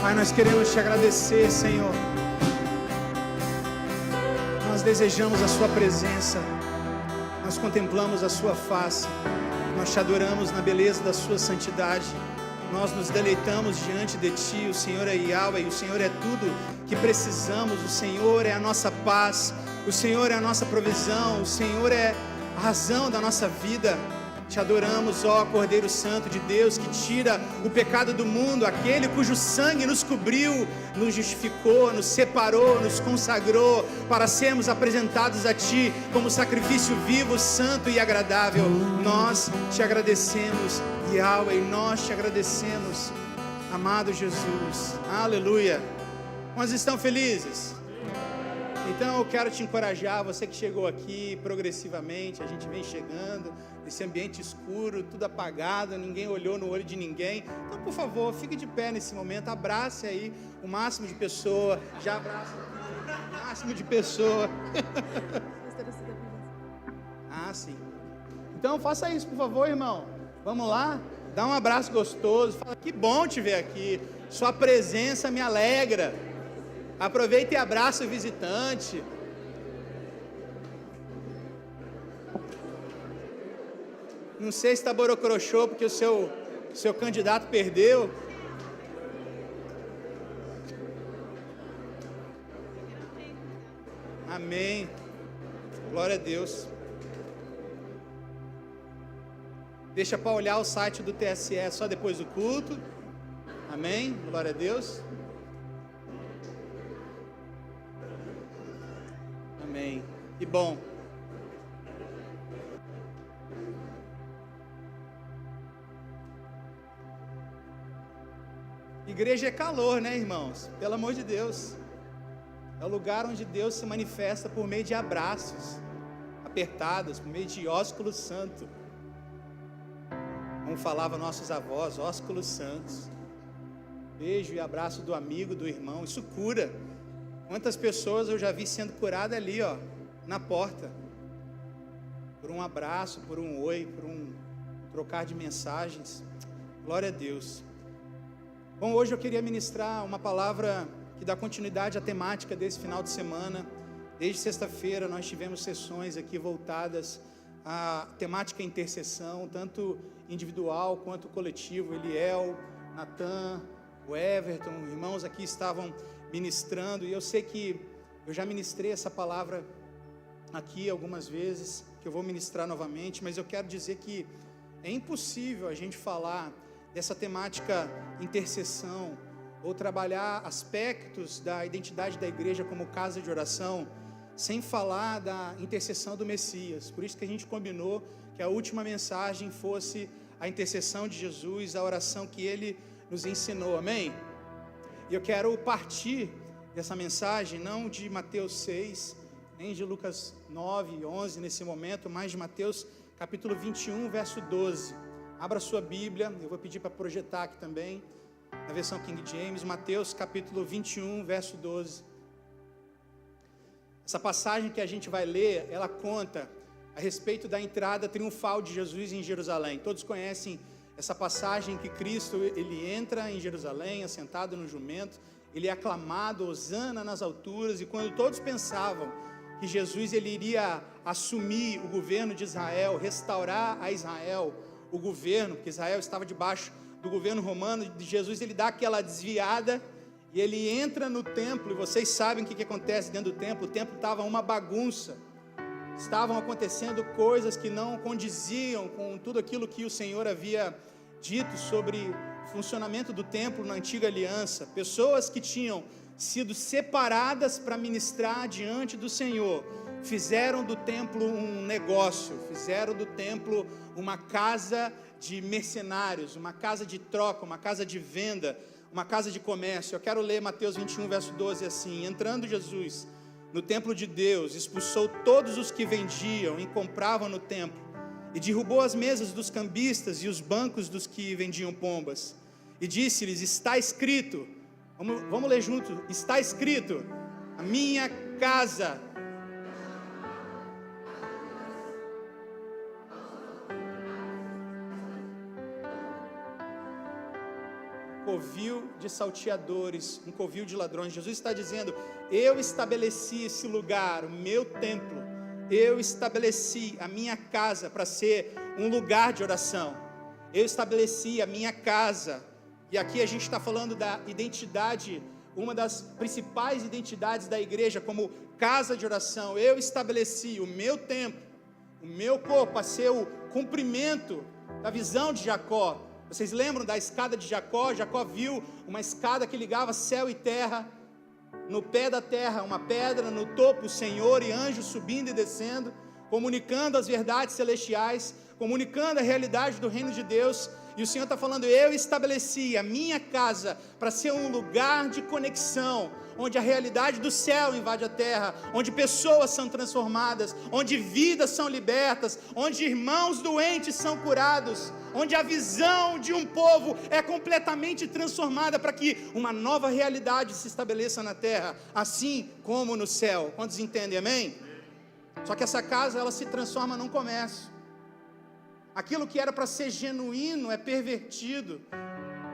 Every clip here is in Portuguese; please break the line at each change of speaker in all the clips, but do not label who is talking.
Pai, nós queremos te agradecer, Senhor. Nós desejamos a sua presença, nós contemplamos a sua face, nós te adoramos na beleza da sua santidade, nós nos deleitamos diante de ti. O Senhor é Yahweh, o Senhor é tudo que precisamos, o Senhor é a nossa paz, o Senhor é a nossa provisão, o Senhor é a razão da nossa vida. Te adoramos, ó Cordeiro Santo de Deus, que tira o pecado do mundo, aquele cujo sangue nos cobriu, nos justificou, nos separou, nos consagrou, para sermos apresentados a Ti como sacrifício vivo, santo e agradável. Nós te agradecemos, Yahweh, nós te agradecemos, amado Jesus. Aleluia. Quantos estão felizes? Então eu quero te encorajar, você que chegou aqui progressivamente, a gente vem chegando nesse ambiente escuro, tudo apagado, ninguém olhou no olho de ninguém. Então, por favor, fique de pé nesse momento, abrace aí o máximo de pessoa, já abraça o máximo de pessoa. Ah, sim. Então faça isso, por favor, irmão. Vamos lá, dá um abraço gostoso, fala, que bom te ver aqui, sua presença me alegra. Aproveita e abraça o visitante. Não sei se está borocrochô porque o seu candidato perdeu. Amém. Glória a Deus. Deixa para olhar o site do TSE só depois do culto. Amém. Glória a Deus. Amém. E bom. Igreja é calor, né, irmãos? Pelo amor de Deus. É o lugar onde Deus se manifesta por meio de abraços apertados, por meio de ósculo santo. Como falavam nossos avós, ósculos santos. Beijo e abraço do amigo, do irmão, isso cura. Quantas pessoas eu já vi sendo curada ali, ó, na porta, por um abraço, por um oi, por um trocar de mensagens. Glória a Deus. Bom, hoje eu queria ministrar uma palavra que dá continuidade à temática desse final de semana. Desde sexta-feira nós tivemos sessões aqui voltadas à temática intercessão, tanto individual quanto coletivo. Eliel, Natan, o Everton, irmãos aqui estavam ministrando, e eu sei que eu já ministrei essa palavra aqui algumas vezes, que eu vou ministrar novamente, mas eu quero dizer que é impossível a gente falar dessa temática intercessão, ou trabalhar aspectos da identidade da igreja como casa de oração, sem falar da intercessão do Messias. Por isso que a gente combinou que a última mensagem fosse a intercessão de Jesus, a oração que Ele nos ensinou, amém? E eu quero partir dessa mensagem, não de Mateus 6, nem de Lucas 9 e 11 nesse momento, mas de Mateus capítulo 21, verso 12. Abra sua Bíblia, eu vou pedir para projetar aqui também, na versão King James, Mateus capítulo 21, verso 12. Essa passagem que a gente vai ler, ela conta a respeito da entrada triunfal de Jesus em Jerusalém. Todos conhecem essa passagem que Cristo, ele entra em Jerusalém, assentado no jumento, ele é aclamado, hosana nas alturas, e quando todos pensavam que Jesus ele iria assumir o governo de Israel, restaurar a Israel o governo, porque Israel estava debaixo do governo romano, de Jesus ele dá aquela desviada, e ele entra no templo, e vocês sabem o que acontece dentro do templo. O templo estava uma bagunça, estavam acontecendo coisas que não condiziam com tudo aquilo que o Senhor havia dito sobre o funcionamento do templo na antiga aliança. Pessoas que tinham sido separadas para ministrar diante do Senhor, fizeram do templo um negócio, fizeram do templo uma casa de mercenários, uma casa de troca, uma casa de venda, uma casa de comércio. Eu quero ler Mateus 21, verso 12 assim: entrando Jesus no templo de Deus, expulsou todos os que vendiam e compravam no templo, e derrubou as mesas dos cambistas e os bancos dos que vendiam pombas, e disse-lhes: está escrito, vamos ler junto, está escrito, a minha casa covil de salteadores, um covil de ladrões. Jesus está dizendo: eu estabeleci esse lugar, o meu templo, eu estabeleci a minha casa para ser um lugar de oração. Eu estabeleci a minha casa, e aqui a gente está falando da identidade, uma das principais identidades da igreja como casa de oração. Eu estabeleci o meu templo, o meu corpo, a ser o cumprimento da visão de Jacó. Vocês lembram da escada de Jacó? Jacó viu uma escada que ligava céu e terra. No pé da terra, uma pedra, no topo, o Senhor e anjos subindo e descendo, comunicando as verdades celestiais, comunicando a realidade do reino de Deus. E o Senhor está falando: eu estabeleci a minha casa para ser um lugar de conexão, onde a realidade do céu invade a terra, onde pessoas são transformadas, onde vidas são libertas, onde irmãos doentes são curados, onde a visão de um povo é completamente transformada para que uma nova realidade se estabeleça na terra, assim como no céu. Quantos entendem, amém? Só que essa casa, ela se transforma num comércio. Aquilo que era para ser genuíno é pervertido.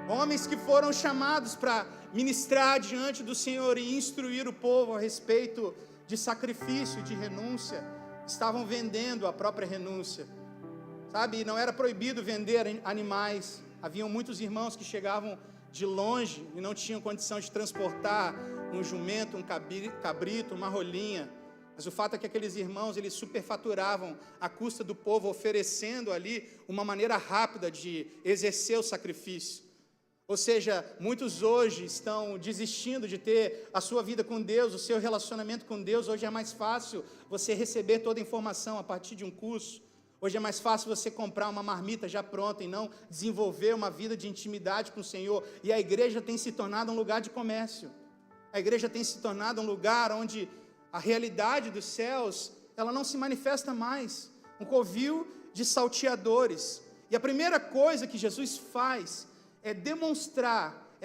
Homens que foram chamados para ministrar diante do Senhor e instruir o povo a respeito de sacrifício, de renúncia, estavam vendendo a própria renúncia. Sabe, não era proibido vender animais. Haviam muitos irmãos que chegavam de longe e não tinham condição de transportar um jumento, um cabrito, uma rolinha. Mas o fato é que aqueles irmãos, eles superfaturavam à custa do povo, oferecendo ali uma maneira rápida de exercer o sacrifício. Ou seja, muitos hoje estão desistindo de ter a sua vida com Deus, o seu relacionamento com Deus. Hoje é mais fácil você receber toda a informação a partir de um curso. Hoje é mais fácil você comprar uma marmita já pronta e não desenvolver uma vida de intimidade com o Senhor. E a igreja tem se tornado um lugar de comércio. A igreja tem se tornado um lugar onde a realidade dos céus, ela não se manifesta mais. Um covil de salteadores. E a primeira coisa que Jesus faz é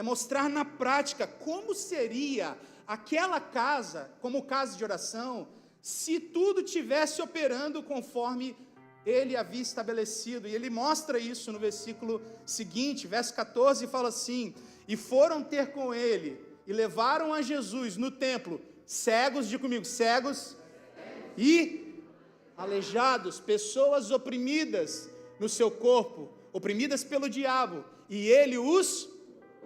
mostrar na prática como seria aquela casa, como casa de oração, se tudo tivesse operando conforme ele havia estabelecido. E ele mostra isso no versículo seguinte, verso 14, e fala assim: e foram ter com ele, e levaram a Jesus no templo, cegos, diga comigo, cegos e aleijados, pessoas oprimidas no seu corpo, oprimidas pelo diabo, e ele os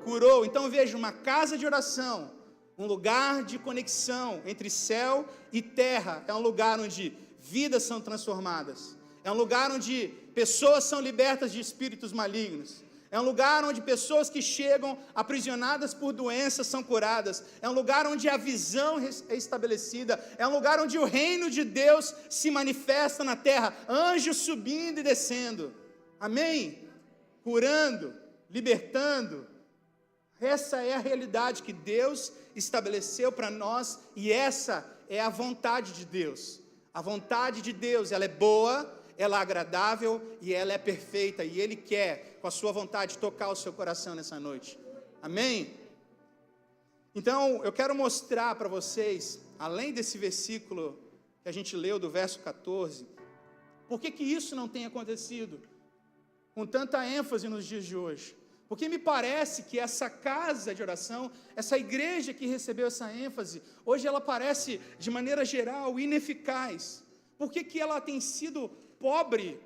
curou. Então veja, uma casa de oração, um lugar de conexão entre céu e terra, é um lugar onde vidas são transformadas, é um lugar onde pessoas são libertas de espíritos malignos, é um lugar onde pessoas que chegam aprisionadas por doenças são curadas, é um lugar onde a visão é estabelecida, é um lugar onde o reino de Deus se manifesta na terra, anjos subindo e descendo, amém? Curando, libertando. Essa é a realidade que Deus estabeleceu para nós, e essa é a vontade de Deus. A vontade de Deus, ela é boa, ela é agradável e ela é perfeita, e Ele quer, com a sua vontade, tocar o seu coração nessa noite, amém? Então, eu quero mostrar para vocês, além desse versículo que a gente leu, do verso 14, por que isso não tem acontecido com tanta ênfase nos dias de hoje. Porque me parece que essa casa de oração, essa igreja que recebeu essa ênfase, hoje ela parece, de maneira geral, ineficaz. Por que ela tem sido pobre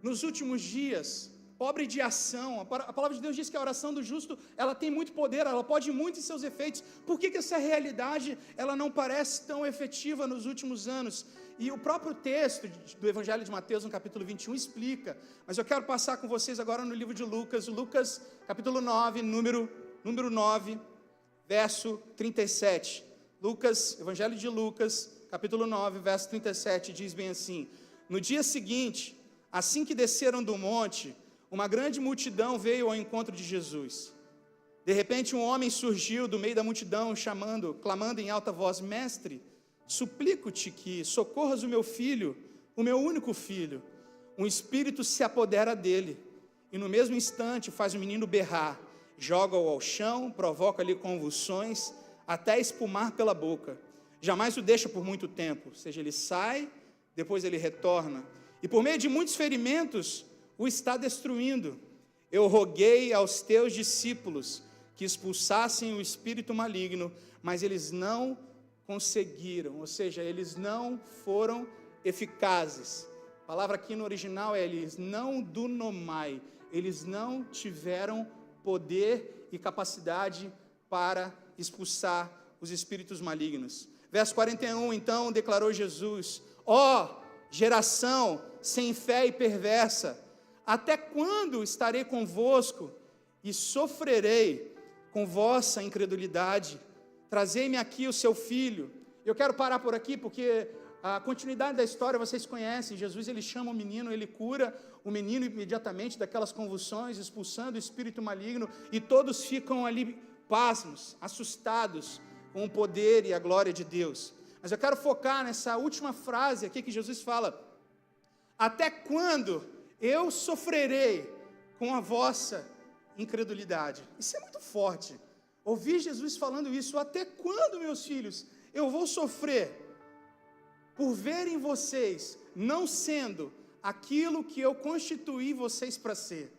nos últimos dias? Pobre de ação. A palavra de Deus diz que a oração do justo, ela tem muito poder, ela pode muito em seus efeitos. Por que essa realidade, ela não parece tão efetiva nos últimos anos? E o próprio texto do Evangelho de Mateus, no capítulo 21, explica. Mas eu quero passar com vocês agora no livro de Lucas, Lucas, capítulo 9, número 9, verso 37. Lucas, Evangelho de Lucas, capítulo 9, verso 37, diz bem assim: no dia seguinte, assim que desceram do monte, uma grande multidão veio ao encontro de Jesus. De repente, um homem surgiu do meio da multidão, clamando em alta voz: Mestre, suplico-te que socorras o meu filho, o meu único filho. Um espírito se apodera dele, e no mesmo instante faz o menino berrar, joga-o ao chão, provoca-lhe convulsões, até espumar pela boca. Jamais o deixa por muito tempo, ou seja, ele sai, depois ele retorna, e por meio de muitos ferimentos, o está destruindo. Eu roguei aos teus discípulos que expulsassem o espírito maligno, mas eles não conseguiram, ou seja, eles não foram eficazes. A palavra aqui no original é eles não dunomai, eles não tiveram poder e capacidade para expulsar os espíritos malignos. Verso 41, então declarou Jesus: ó geração sem fé e perversa, até quando estarei convosco e sofrerei com vossa incredulidade? Trazei-me aqui o seu filho. Eu quero parar por aqui porque a continuidade da história vocês conhecem. Jesus, ele chama o menino, ele cura o menino imediatamente daquelas convulsões, expulsando o espírito maligno, e todos ficam ali pasmos, assustados com o poder e a glória de Deus. Mas eu quero focar nessa última frase aqui que Jesus fala: até quando eu sofrerei com a vossa incredulidade? Isso é muito forte. Ouvir Jesus falando isso: até quando, meus filhos, eu vou sofrer por ver em vocês não sendo aquilo que eu constituí vocês para ser?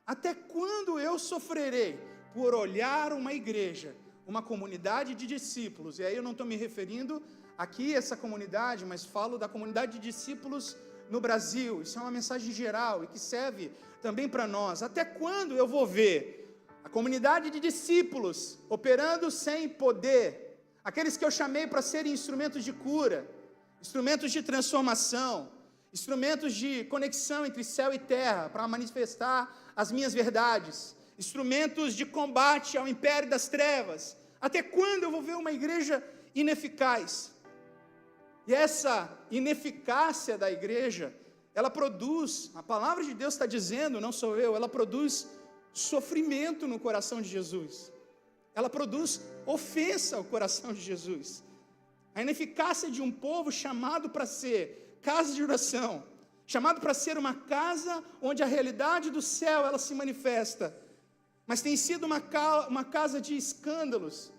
Até quando eu sofrerei por olhar uma igreja, uma comunidade de discípulos? E aí eu não estou me referindo aqui a essa comunidade, mas falo da comunidade de discípulos no Brasil. Isso é uma mensagem geral e que serve também para nós. Até quando eu vou ver a comunidade de discípulos operando sem poder, aqueles que eu chamei para serem instrumentos de cura, instrumentos de transformação, instrumentos de conexão entre céu e terra, para manifestar as minhas verdades, instrumentos de combate ao império das trevas? Até quando eu vou ver uma igreja ineficaz? E essa ineficácia da igreja, ela produz, a palavra de Deus está dizendo, não sou eu, ela produz sofrimento no coração de Jesus, ela produz ofensa ao coração de Jesus. A ineficácia de um povo chamado para ser casa de oração, chamado para ser uma casa onde a realidade do céu ela se manifesta, mas tem sido uma casa de escândalos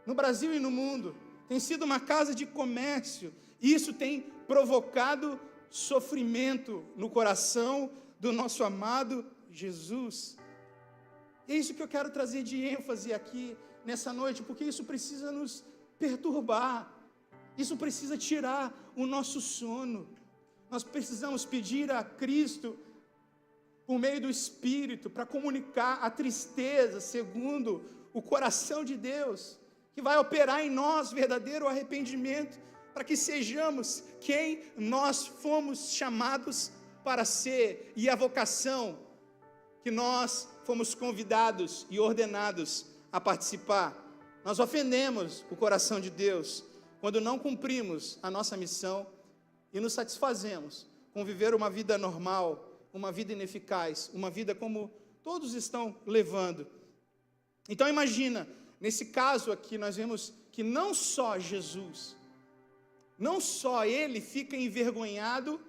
no Brasil e no mundo, tem sido uma casa de comércio, e isso tem provocado sofrimento no coração do nosso amado Jesus. E é isso que eu quero trazer de ênfase aqui nessa noite, porque isso precisa nos perturbar, isso precisa tirar o nosso sono. Nós precisamos pedir a Cristo, por meio do Espírito, para comunicar a tristeza segundo o coração de Deus, que vai operar em nós verdadeiro arrependimento, para que sejamos quem nós fomos chamados para ser, e a vocação que nós fomos convidados e ordenados a participar. Nós ofendemos o coração de Deus quando não cumprimos a nossa missão e nos satisfazemos com viver uma vida normal, uma vida ineficaz, uma vida como todos estão levando. Então imagina, nesse caso aqui nós vemos que não só Jesus, não só ele fica envergonhado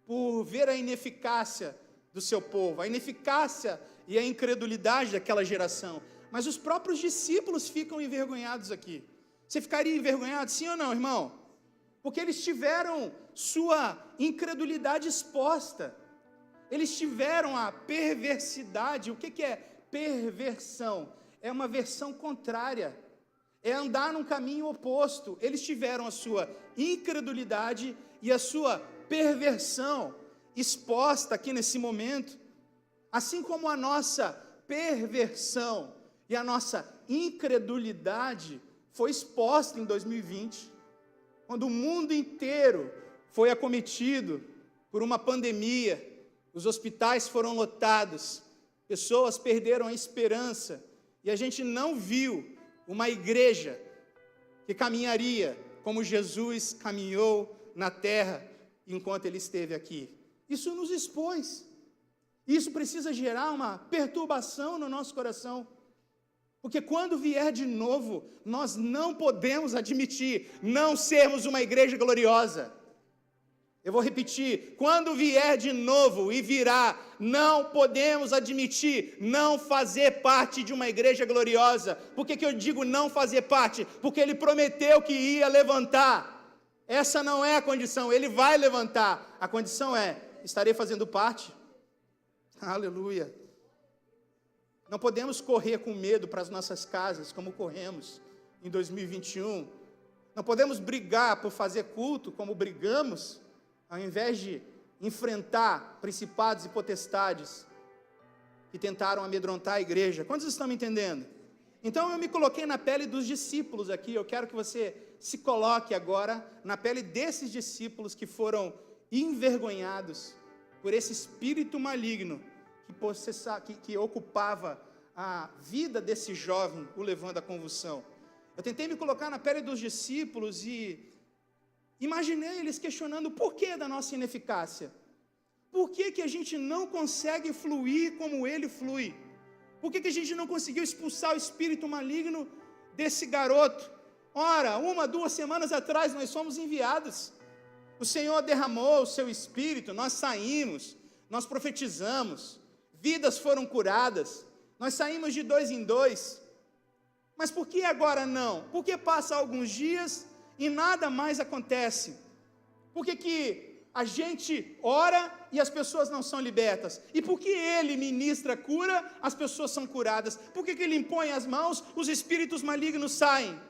por ver a ineficácia do seu povo, a ineficácia e a incredulidade daquela geração, mas os próprios discípulos ficam envergonhados aqui. Você ficaria envergonhado, sim ou não, irmão? Porque eles tiveram sua incredulidade exposta, eles tiveram a perversidade. O que é perversão? É uma versão contrária, é andar num caminho oposto. Eles tiveram a sua incredulidade e a sua perversão exposta aqui nesse momento, assim como a nossa perversão e a nossa incredulidade foi exposta em 2020, quando o mundo inteiro foi acometido por uma pandemia, os hospitais foram lotados, pessoas perderam a esperança, e a gente não viu uma igreja que caminharia como Jesus caminhou na terra enquanto ele esteve aqui. Isso nos expôs. Isso precisa gerar uma perturbação no nosso coração, porque quando vier de novo, nós não podemos admitir não sermos uma igreja gloriosa. Eu vou repetir, quando vier de novo e virá, não podemos admitir não fazer parte de uma igreja gloriosa. Por que eu digo não fazer parte? Porque ele prometeu que ia levantar. Essa não é a condição, ele vai levantar. A condição é, estarei fazendo parte? Aleluia. Não podemos correr com medo para as nossas casas, como corremos em 2021. Não podemos brigar por fazer culto, como brigamos, ao invés de enfrentar principados e potestades que tentaram amedrontar a igreja. Quantos estão me entendendo? Então eu me coloquei na pele dos discípulos aqui. Eu quero que você se coloque agora na pele desses discípulos que foram envergonhados por esse espírito maligno que ocupava a vida desse jovem, o levando à convulsão. Eu tentei me colocar na pele dos discípulos e imaginei eles questionando o porquê da nossa ineficácia. Por que a gente não consegue fluir como ele flui? Por que a gente não conseguiu expulsar o espírito maligno desse garoto? Ora, 1, 2 semanas atrás nós fomos enviados. O Senhor derramou o seu espírito, nós saímos, nós profetizamos, vidas foram curadas, nós saímos de 2 em 2. Mas por que agora não? Por que passa alguns dias e nada mais acontece? Por que a gente ora e as pessoas não são libertas? E por que ele ministra cura, as pessoas são curadas? Por que ele impõe as mãos, os espíritos malignos saem?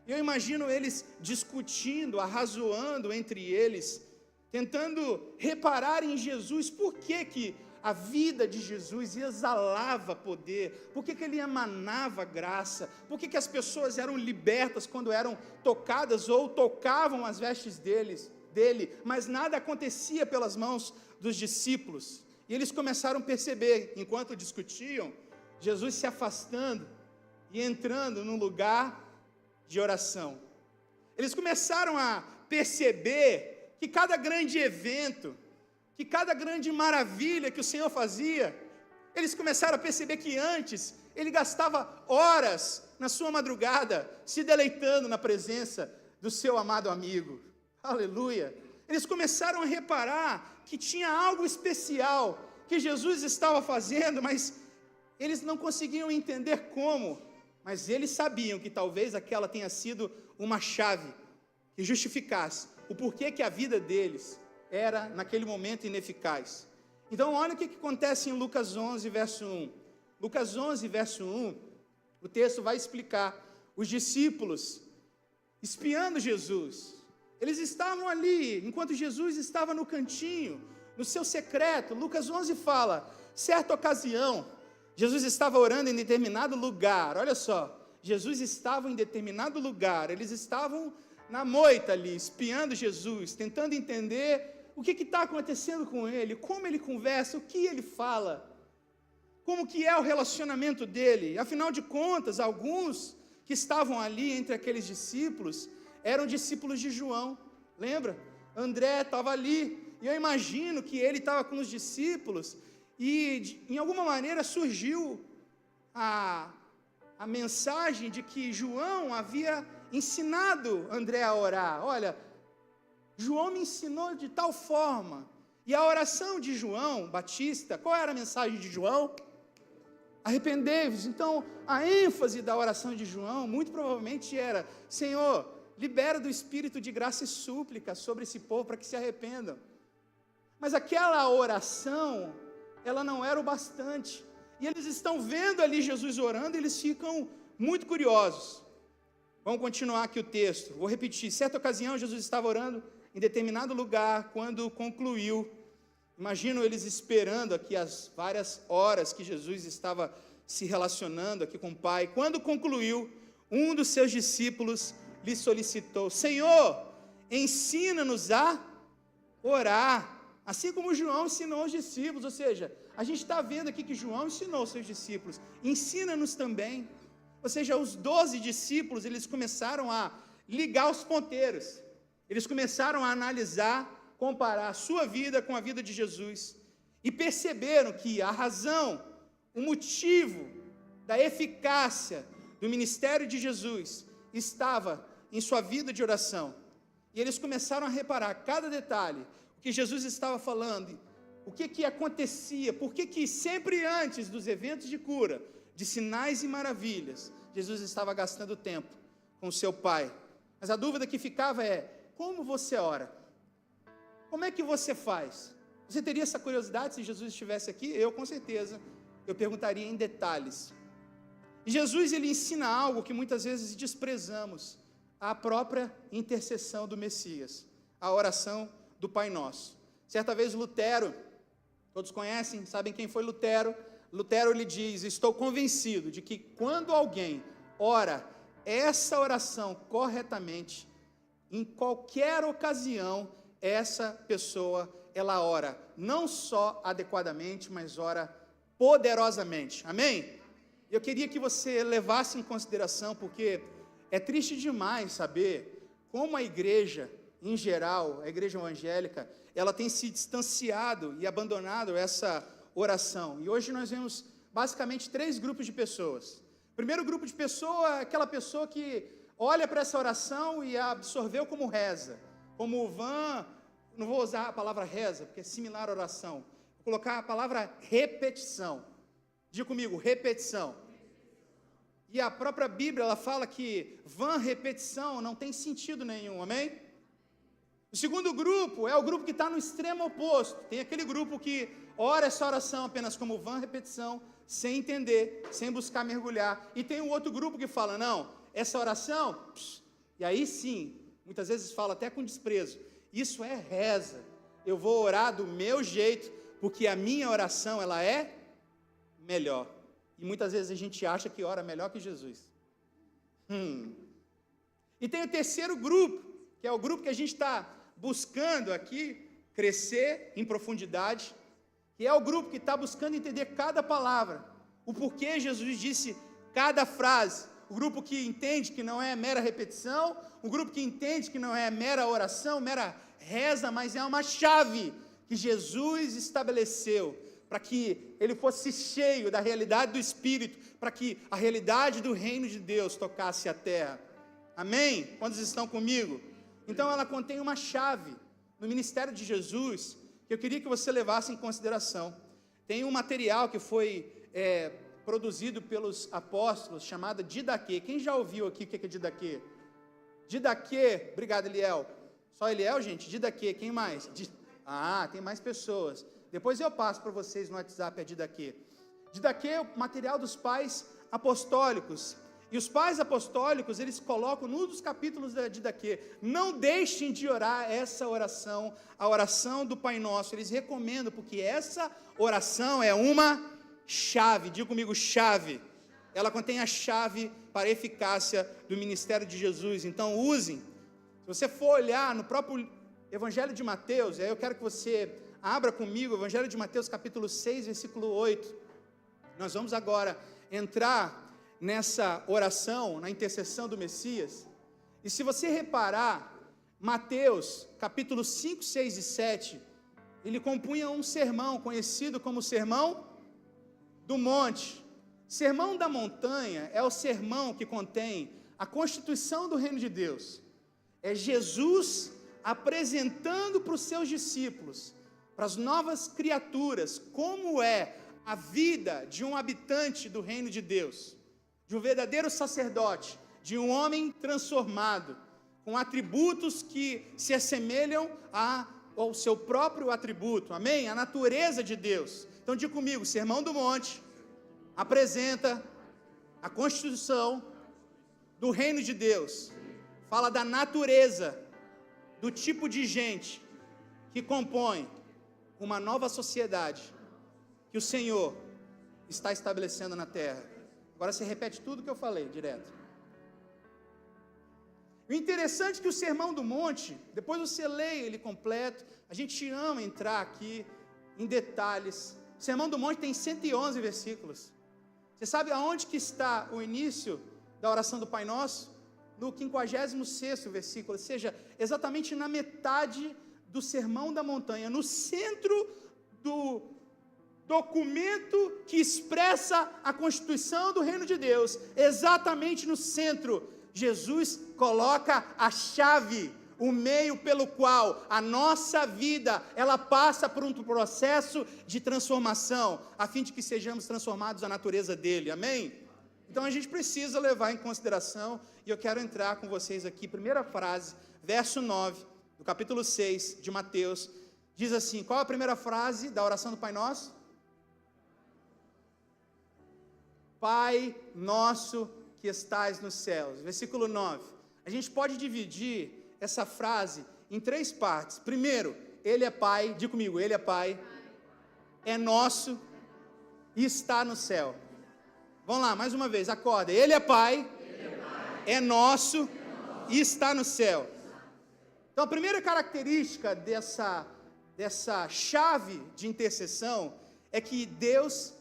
Eu imagino eles discutindo, arrazoando entre eles, tentando reparar em Jesus, por que a vida de Jesus exalava poder, por que ele emanava graça, por que as pessoas eram libertas quando eram tocadas ou tocavam as vestes dele, mas nada acontecia pelas mãos dos discípulos. E eles começaram a perceber, enquanto discutiam, Jesus se afastando e entrando num lugar de oração. Eles começaram a perceber que cada grande evento, que cada grande maravilha que o Senhor fazia, eles começaram a perceber que antes ele gastava horas na sua madrugada se deleitando na presença do seu amado amigo. Aleluia! Eles começaram a reparar que tinha algo especial que Jesus estava fazendo, mas eles não conseguiam entender como. Mas eles sabiam que talvez aquela tenha sido uma chave que justificasse o porquê que a vida deles era, naquele momento, ineficaz. Então, olha o que acontece em Lucas 11, verso 1. Lucas 11, verso 1, o texto vai explicar. Os discípulos espiando Jesus. Eles estavam ali, enquanto Jesus estava no cantinho, no seu secreto. Lucas 11 fala, certa ocasião, Jesus estava orando em determinado lugar. Olha só, Jesus estava em determinado lugar. Eles estavam na moita ali, espiando Jesus, tentando entender o que está acontecendo com ele, como ele conversa, o que ele fala, como que é o relacionamento dele. Afinal de contas, alguns que estavam ali entre aqueles discípulos eram discípulos de João. Lembra? André estava ali, e eu imagino que ele estava com os discípulos. E, em alguma maneira, surgiu a mensagem de que João havia ensinado André a orar. Olha, João me ensinou de tal forma. E a oração de João Batista, qual era a mensagem de João? Arrependei-vos. Então, a ênfase da oração de João, muito provavelmente era, Senhor, libera do espírito de graça e súplica sobre esse povo para que se arrependam. Mas aquela oração, ela não era o bastante, e eles estão vendo ali Jesus orando, e eles ficam muito curiosos. Vamos continuar aqui o texto, vou repetir. Certa ocasião, Jesus estava orando em determinado lugar. Quando concluiu, imagino eles esperando aqui as várias horas que Jesus estava se relacionando aqui com o Pai. Quando concluiu, um dos seus discípulos lhe solicitou, Senhor, ensina-nos a orar, assim como João ensinou os discípulos. Ou seja, a gente está vendo aqui que João ensinou os seus discípulos, ensina-nos também. Ou seja, os 12 discípulos, eles começaram a ligar os ponteiros, eles começaram a analisar, comparar a sua vida com a vida de Jesus, e perceberam que a razão, o motivo da eficácia do ministério de Jesus estava em sua vida de oração. E eles começaram a reparar cada detalhe, o que Jesus estava falando, o que acontecia, por que sempre antes dos eventos de cura, de sinais e maravilhas, Jesus estava gastando tempo com o seu Pai. Mas a dúvida que ficava é, como você ora? Como é que você faz? Você teria essa curiosidade se Jesus estivesse aqui? Eu, com certeza, eu perguntaria em detalhes. E Jesus, ele ensina algo que muitas vezes desprezamos, a própria intercessão do Messias, a oração do Pai Nosso. Certa vez Lutero, todos conhecem, sabem quem foi Lutero? Lutero, ele diz: estou convencido de que quando alguém ora essa oração corretamente, em qualquer ocasião, essa pessoa, ela ora não só adequadamente, mas ora poderosamente. Amém? Eu queria que você levasse em consideração, porque é triste demais saber como a igreja, em geral, a igreja evangélica, ela tem se distanciado e abandonado essa oração. E hoje nós vemos basicamente 3 grupos de pessoas. O primeiro grupo de pessoa é aquela pessoa que olha para essa oração e a absorveu como reza, como não vou usar a palavra reza, porque é similar à oração, vou colocar a palavra repetição. Diga comigo, repetição. E a própria Bíblia, ela fala que vã repetição não tem sentido nenhum, amém? O segundo grupo é o grupo que está no extremo oposto. Tem aquele grupo que ora essa oração apenas como vã repetição, sem entender, sem buscar mergulhar. E tem um outro grupo que fala, não, essa oração, e aí sim, muitas vezes fala até com desprezo, isso é reza, eu vou orar do meu jeito, porque a minha oração, ela é melhor. E muitas vezes a gente acha que ora melhor que Jesus. E tem o terceiro grupo, que é o grupo que a gente está buscando aqui, crescer em profundidade, que é o grupo que está buscando entender cada palavra, o porquê Jesus disse cada frase, o grupo que entende que não é mera repetição, o grupo que entende que não é mera oração, mera reza, mas é uma chave que Jesus estabeleceu, para que ele fosse cheio da realidade do Espírito, para que a realidade do reino de Deus tocasse a terra. Amém? Quantos estão comigo? Então ela contém uma chave no ministério de Jesus, que eu queria que você levasse em consideração. Tem um material que foi produzido pelos apóstolos, chamado Didaquê. Quem já ouviu aqui o que é Didaquê? Didaquê, obrigado Eliel. Só Eliel, gente? Didaquê, quem mais? Tem mais pessoas. Depois eu passo para vocês no WhatsApp a Didaquê. Didaquê é o material dos pais apostólicos. E os pais apostólicos, eles colocam num dos capítulos da Didaquê, não deixem de orar essa oração, a oração do Pai Nosso. Eles recomendam, porque essa oração é uma chave. Diga comigo, chave. Ela contém a chave para a eficácia do ministério de Jesus. Então usem. Se você for olhar no próprio Evangelho de Mateus, aí eu quero que você abra comigo o Evangelho de Mateus capítulo 6, versículo 8. Nós vamos agora entrar nessa oração, na intercessão do Messias. E se você reparar, Mateus capítulo 5, 6 e 7, ele compunha um sermão conhecido como Sermão do Monte. Sermão da Montanha é o sermão que contém a constituição do reino de Deus. É Jesus apresentando para os seus discípulos, para as novas criaturas, como é a vida de um habitante do reino de Deus, de um verdadeiro sacerdote, de um homem transformado, com atributos que se assemelham ao seu próprio atributo, amém? A natureza de Deus. Então diga comigo, Sermão do Monte apresenta a constituição do reino de Deus, fala da natureza, do tipo de gente que compõe uma nova sociedade que o Senhor está estabelecendo na terra. Agora você repete tudo que eu falei, direto. O interessante é que o Sermão do Monte, depois você lê ele completo, a gente ama entrar aqui em detalhes. O Sermão do Monte tem 111 versículos. Você sabe aonde que está o início da oração do Pai Nosso? No 56º versículo, ou seja, exatamente na metade do Sermão da Montanha, no centro do documento que expressa a constituição do reino de Deus, exatamente no centro, Jesus coloca a chave, o meio pelo qual a nossa vida, ela passa por um processo de transformação, a fim de que sejamos transformados à natureza dele, amém? Então a gente precisa levar em consideração, e eu quero entrar com vocês aqui, primeira frase, verso 9, do capítulo 6 de Mateus, diz assim, qual é a primeira frase da oração do Pai Nosso? Pai nosso que estais nos céus. Versículo 9. A gente pode dividir essa frase em 3 partes. Primeiro, Ele é Pai, diga comigo, Ele é Pai, é nosso e está no céu. Vamos lá, mais uma vez, acorda. Ele é Pai, é nosso e está no céu. Então a primeira característica dessa chave de intercessão é que Deus,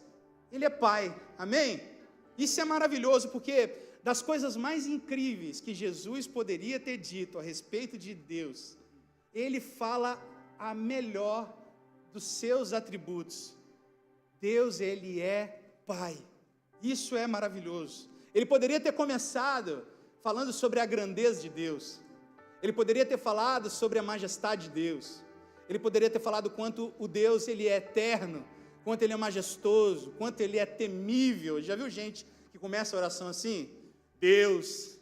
Ele é Pai, amém? Isso é maravilhoso, porque das coisas mais incríveis que Jesus poderia ter dito a respeito de Deus, Ele fala a melhor dos seus atributos. Deus, Ele é Pai. Isso é maravilhoso. Ele poderia ter começado falando sobre a grandeza de Deus. Ele poderia ter falado sobre a majestade de Deus. Ele poderia ter falado quanto o Deus, Ele é eterno, quanto Ele é majestoso, quanto Ele é temível. Já viu gente que começa a oração assim? Deus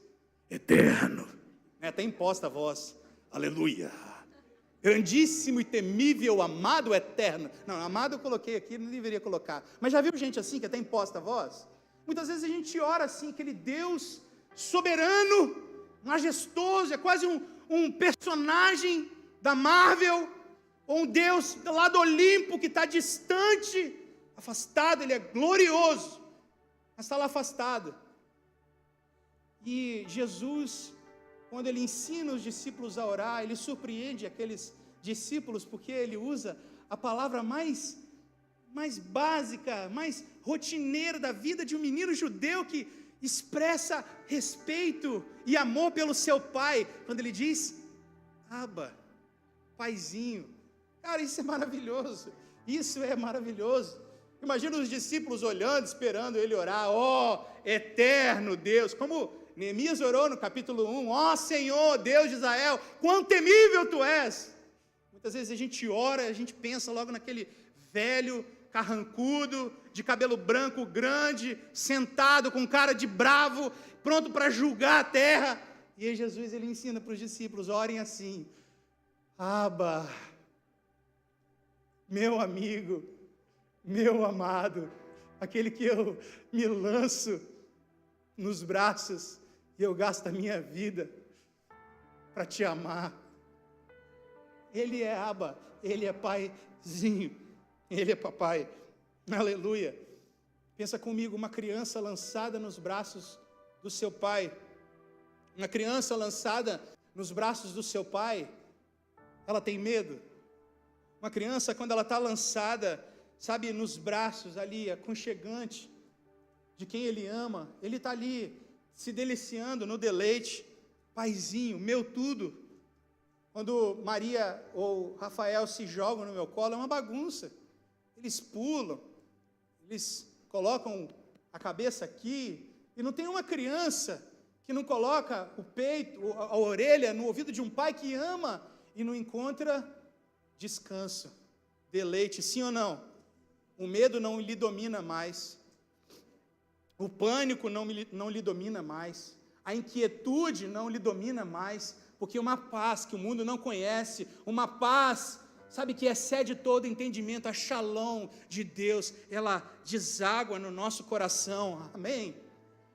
eterno. Até imposta a voz. Aleluia. Grandíssimo e temível, amado eterno. Não, amado eu coloquei aqui, não deveria colocar. Mas já viu gente assim, que até imposta a voz? Muitas vezes a gente ora assim, aquele Deus soberano, majestoso, é quase um personagem da Marvel, ou um Deus lá do Olimpo, que está distante, afastado. Ele é glorioso, mas está lá afastado. E Jesus, quando Ele ensina os discípulos a orar, Ele surpreende aqueles discípulos, porque Ele usa a palavra mais básica, mais rotineira da vida de um menino judeu, que expressa respeito e amor pelo seu pai, quando Ele diz, Abba, paizinho. Cara, isso é maravilhoso, isso é maravilhoso. Imagina os discípulos olhando, esperando Ele orar, ó, eterno Deus, como Neemias orou no capítulo 1, ó Senhor, Deus de Israel, quão temível Tu és. Muitas vezes a gente ora, a gente pensa logo naquele velho, carrancudo, de cabelo branco grande, sentado com cara de bravo, pronto para julgar a terra. E aí Jesus, Ele ensina para os discípulos, orem assim, Abba, meu amigo, meu amado, aquele que eu me lanço nos braços, e eu gasto a minha vida para Te amar. Ele é Abba, Ele é paizinho, Ele é papai, aleluia. Pensa comigo, uma criança lançada nos braços do seu pai, uma criança lançada nos braços do seu pai, ela tem medo? Uma criança, quando ela está lançada, sabe, nos braços ali, aconchegante, de quem ele ama, ele está ali, se deliciando no deleite, paizinho, meu tudo. Quando Maria ou Rafael se jogam no meu colo, é uma bagunça. Eles pulam, eles colocam a cabeça aqui, e não tem uma criança que não coloca o peito, a orelha no ouvido de um pai que ama e não encontra descanso, deleite, sim ou não? O medo não lhe domina mais, o pânico não lhe domina mais, a inquietude não lhe domina mais, porque uma paz que o mundo não conhece, uma paz, sabe, que excede todo entendimento, a shalom de Deus, ela deságua no nosso coração, amém?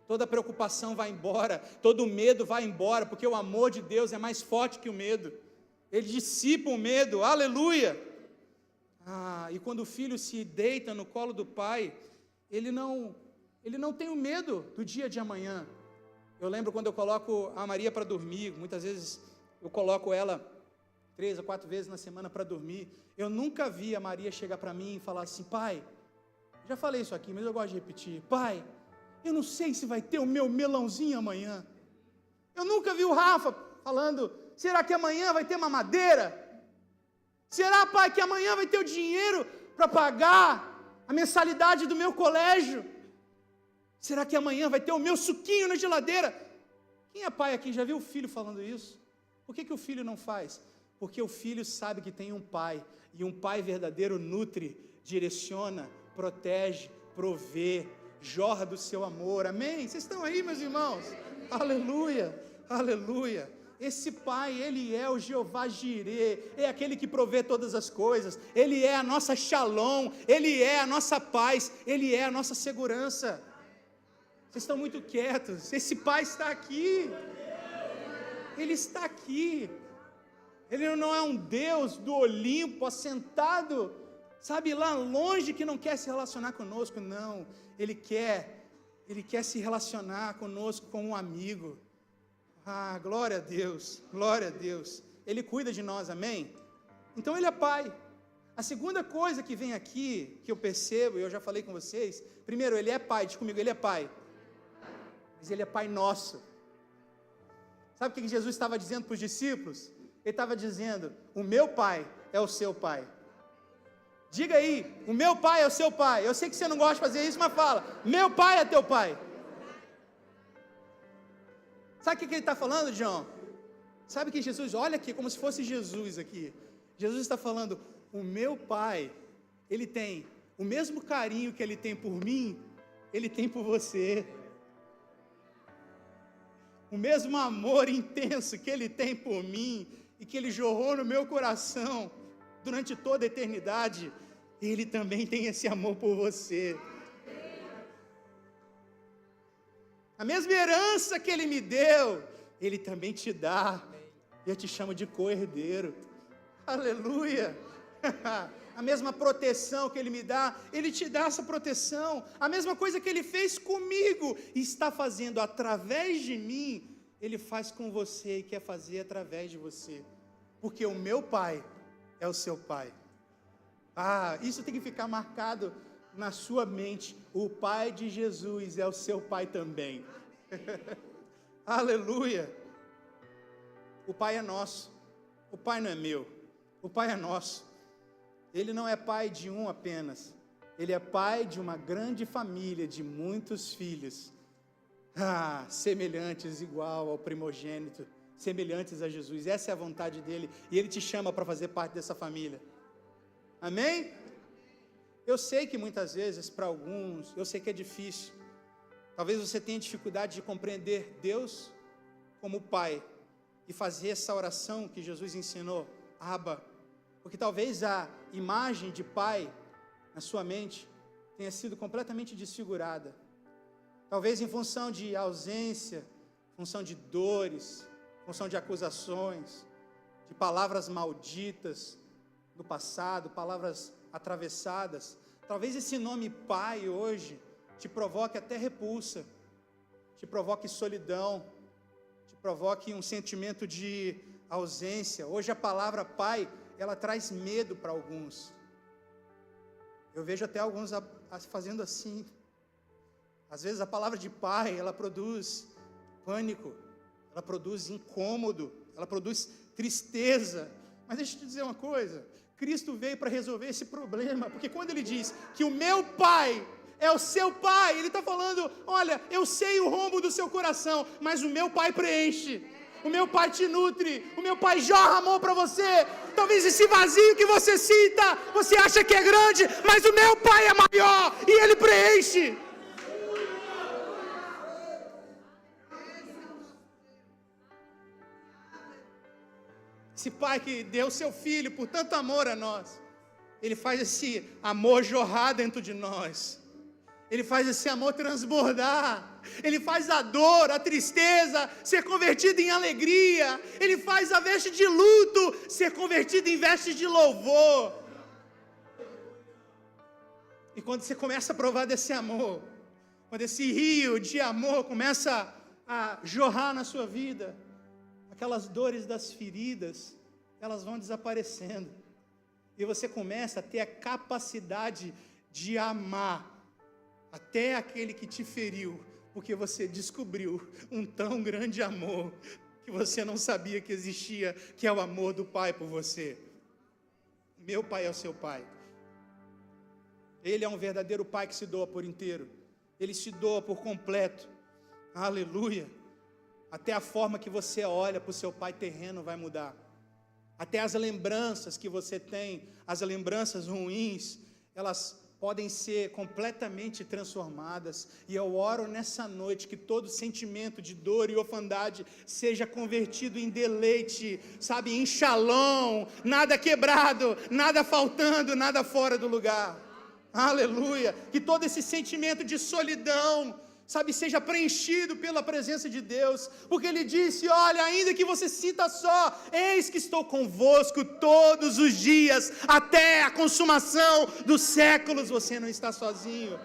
Toda preocupação vai embora, todo medo vai embora, porque o amor de Deus é mais forte que o medo, Ele dissipa o medo, aleluia. E quando o filho se deita no colo do pai, ele não tem o medo do dia de amanhã. Eu lembro quando eu coloco a Maria para dormir, muitas vezes eu coloco ela 3 ou 4 vezes na semana para dormir, eu nunca vi a Maria chegar para mim e falar assim, pai, já falei isso aqui, mas eu gosto de repetir, pai, eu não sei se vai ter o meu melãozinho amanhã. Eu nunca vi o Rafa falando, será que amanhã vai ter mamadeira? Será, pai, que amanhã vai ter o dinheiro para pagar a mensalidade do meu colégio? Será que amanhã vai ter o meu suquinho na geladeira? Quem é pai aqui já viu o filho falando isso? Por que o filho não faz? Porque o filho sabe que tem um pai, e um pai verdadeiro nutre, direciona, protege, provê, jorra do seu amor, amém? Vocês estão aí, meus irmãos? Aleluia, aleluia. Esse pai, Ele é o Jeová Jirê, é aquele que provê todas as coisas, Ele é a nossa shalom, Ele é a nossa paz, Ele é a nossa segurança. Vocês estão muito quietos. Esse Pai está aqui. Ele está aqui. Ele não é um Deus do Olimpo, assentado, sabe, lá longe, que não quer se relacionar conosco. Não, Ele quer se relacionar conosco como um amigo. Ah, glória a Deus, glória a Deus. Ele cuida de nós, amém? Então Ele é Pai. A segunda coisa que vem aqui, que eu percebo, e eu já falei com vocês, primeiro, Ele é Pai, diz comigo, Ele é Pai. Mas Ele é Pai nosso. Sabe o que Jesus estava dizendo para os discípulos? Ele estava dizendo, o meu Pai é o seu Pai. Diga aí, o meu Pai é o seu Pai. Eu sei que você não gosta de fazer isso, mas fala, meu Pai é teu Pai. Sabe o que ele está falando, João? Sabe que Jesus, olha aqui, como se fosse Jesus aqui. Jesus está falando, o meu Pai, Ele tem o mesmo carinho que Ele tem por mim, Ele tem por você. O mesmo amor intenso que Ele tem por mim e que Ele jorrou no meu coração durante toda a eternidade, Ele também tem esse amor por você. A mesma herança que Ele me deu, Ele também te dá. Eu te chamo de co-herdeiro. Aleluia! A mesma proteção que Ele me dá, Ele te dá essa proteção. A mesma coisa que Ele fez comigo e está fazendo através de mim, Ele faz com você e quer fazer através de você. Porque o meu Pai é o seu Pai. Ah, isso tem que ficar marcado na sua mente. O Pai de Jesus é o seu Pai também. Aleluia! O Pai é nosso. O Pai não é meu. O Pai é nosso. Ele não é pai de um apenas. Ele é pai de uma grande família, de muitos filhos. Semelhantes igual ao primogênito, semelhantes a Jesus. Essa é a vontade dele. E Ele te chama para fazer parte dessa família. Amém? Eu sei que muitas vezes, para alguns, eu sei que é difícil. Talvez você tenha dificuldade de compreender Deus como Pai e fazer essa oração que Jesus ensinou, Abba. Porque talvez a imagem de Pai na sua mente tenha sido completamente desfigurada. Talvez em função de ausência, função de dores, função de acusações, de palavras malditas do passado, palavras atravessadas. Talvez esse nome Pai hoje te provoque até repulsa, te provoque solidão, te provoque um sentimento de ausência. Hoje a palavra Pai, ela traz medo para alguns. Eu vejo até alguns fazendo assim. Às vezes a palavra de Pai, ela produz pânico, ela produz incômodo, ela produz tristeza. Mas deixa eu te dizer uma coisa, Cristo veio para resolver esse problema, porque quando Ele diz que o meu Pai é o seu Pai, Ele está falando, olha, eu sei o rombo do seu coração, mas o meu Pai preenche. O meu Pai te nutre, o meu Pai jorra amor para você. Talvez esse vazio que você sinta, você acha que é grande, mas o meu Pai é maior e Ele preenche. Esse Pai que deu seu Filho por tanto amor a nós, Ele faz esse amor jorrar dentro de nós. Ele faz esse amor transbordar. Ele faz a dor, a tristeza ser convertida em alegria. Ele faz a veste de luto ser convertida em veste de louvor. E quando você começa a provar desse amor, quando esse rio de amor começa a jorrar na sua vida, aquelas dores das feridas, elas vão desaparecendo. E você começa a ter a capacidade de amar até aquele que te feriu, porque você descobriu um tão grande amor que você não sabia que existia, que é o amor do Pai por você. Meu Pai é o seu Pai. Ele é um verdadeiro Pai que se doa por inteiro. Ele se doa por completo. Aleluia. Até a forma que você olha para o seu pai terreno vai mudar. Até as lembranças que você tem, as lembranças ruins, elas podem ser completamente transformadas. E eu oro nessa noite que todo sentimento de dor e orfandade seja convertido em deleite, sabe, em shalom, nada quebrado, nada faltando, nada fora do lugar. Aleluia. Que todo esse sentimento de solidão sabe, seja preenchido pela presença de Deus, porque Ele disse: olha, ainda que você sinta só, eis que estou convosco todos os dias, até a consumação dos séculos. Você não está sozinho.